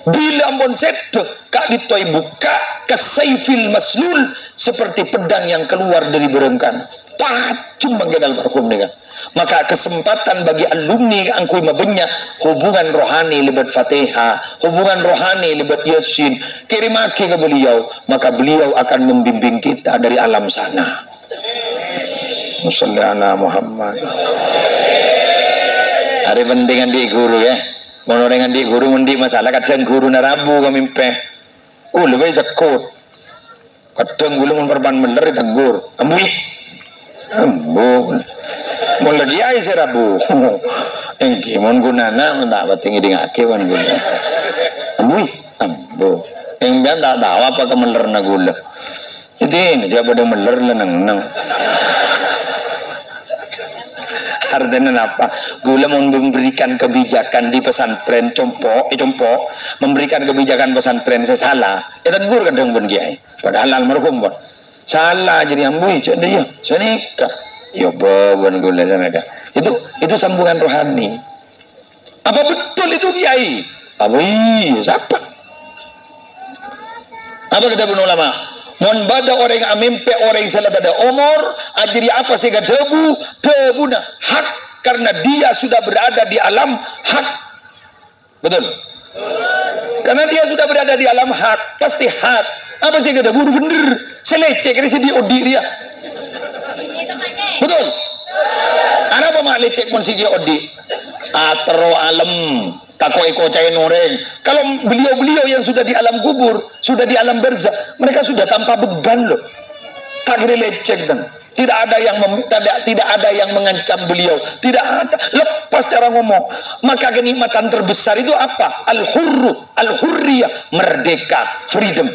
Bila ampun setu kak ditoi buka kesaifil maslul seperti pedang yang keluar dari berengkana tajam menggenal marhum dengan maka kesempatan bagi alumni angkui mabenya hubungan rohani lebat Fatihah, hubungan rohani lebat Yasin kirimake ke beliau, maka beliau akan membimbing kita dari alam sana. Sallallahu alaihi Muhammad. Hari pentingan di guru ya. Mau dengan di guru mundi masalah kadang guru narabu kami peh. Lebih sekut. Kadang guru memperban meler tegur. Ambui. Ambu. Mau lagi ai serabu. Engki mon gunana mendak batingi dingake wan guna. Ambui. Ambu. Eng bian tak tahu apa ke meler na gula. Jadi ini jaba pada meler lenang. Artinya apa? Gula mau memberikan kebijakan di pesantren compok, memberikan kebijakan pesantren saya salah. Ya tegur kadang pun kiai. Padahal almarhum pun salah jadi ambui cak dia. Senika. Ya bawan gula sana ada. Itu sambungan rohani. Apa betul itu kiai? Abui siapa? Apa kata pun ulama? Mon bada orang amimpe orang salah ada umur ajri apa sehingga debu nah hak karena dia sudah berada di alam hak. Betul? Karena dia sudah berada di alam hak pasti hak. Apa sehingga debu bener selecek ini sedih odi dia. Betul? Ada apa mak lecek pun sigi odi? Atro alam Tako-eko cain noreng. Kalau beliau-beliau yang sudah di alam kubur, sudah di alam barzah, mereka sudah tanpa beban loh. Tak kira lecek dan tidak ada yang mengancam beliau, tidak ada, lepas cara ngomong. Maka kenikmatan terbesar itu apa? Al-hurriyah, merdeka, freedom.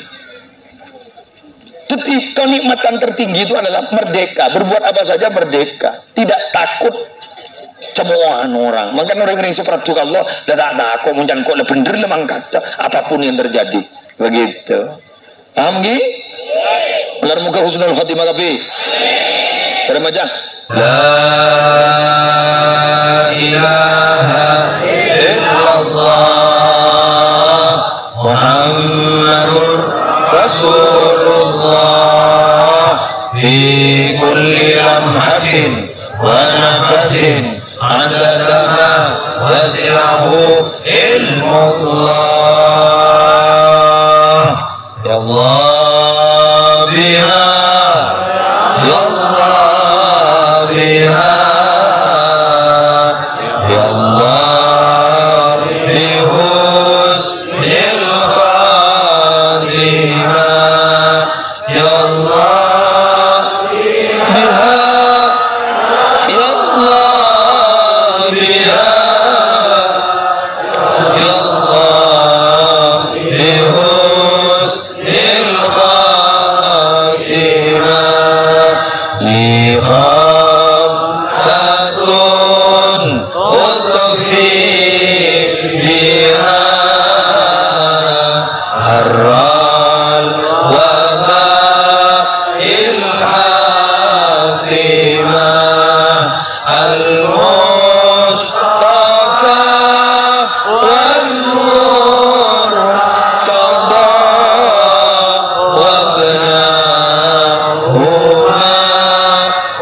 Jadi kenikmatan tertinggi itu adalah merdeka, berbuat apa saja merdeka, tidak takut cemoohan orang. Maka orang yang seperti Allah, dah tak kok muncan kok bener lemang kata apapun yang terjadi. Begitu. Paham nggih? Ular muka husnul khotimah kapi. Terima kasih. La ilaha illallah Muhammadur Rasulullah fi kulli lamhatin wa nafasin adada ma wasi'ahu ilmullah. Ya Allah biha, ya Allah biha, ya Allah bihusnil khatimah, ya Allah biha, ya Allah biha, ya Allah bihusnil khatimah, li khamsatun utfi biha harral wabail hatimah al-mustafa wal murtada wabnahuma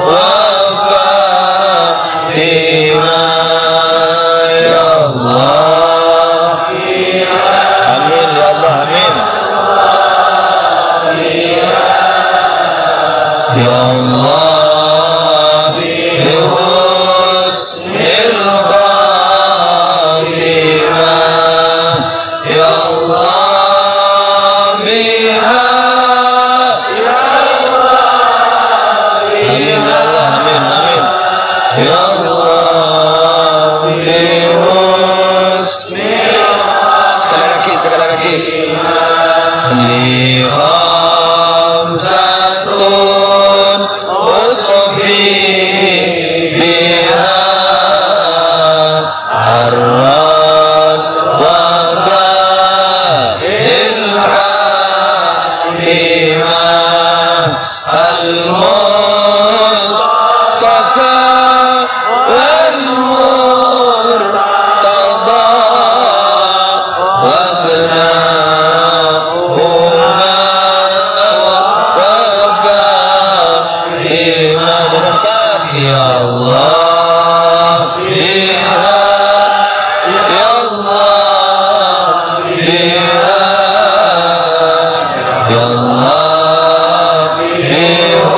wa fatima. Ya Allah, amin ya Allah, amin ya Allah bihusnil khatimah, ya Allah biha, amin ya Allah, amin amin ya Allah bihusnil, sekali lagi li khamsatun utfi biha harrat wabail hatimah al-mustafa wal murtada wabnahuma wa fatima. Berempat, ya Allah biha, ya Allah biha, ya Allah bihusnil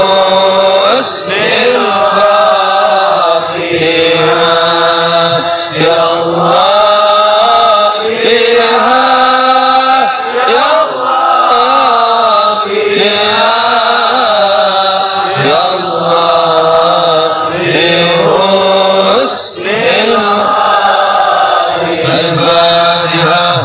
khatimah, ya Allah biha, ya Allah biha, ya Allah bihusnil al-Fatihah.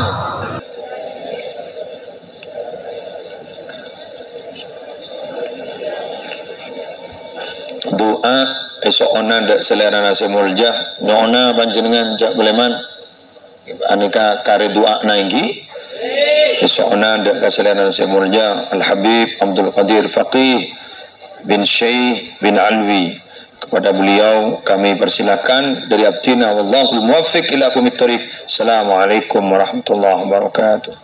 Doa esok ona dak selera nasi muljah nyona panjenengan jak buleman aneka kare doa naiki esok ona dak selera nasi muljah Al Habib Abdul Qadir Faqih bin Syekh bin Alwi. Kepada beliau kami persilakan dari abdina wallahul muwaffiq ila aqwamit thoriq. Assalamualaikum warahmatullahi wabarakatuh.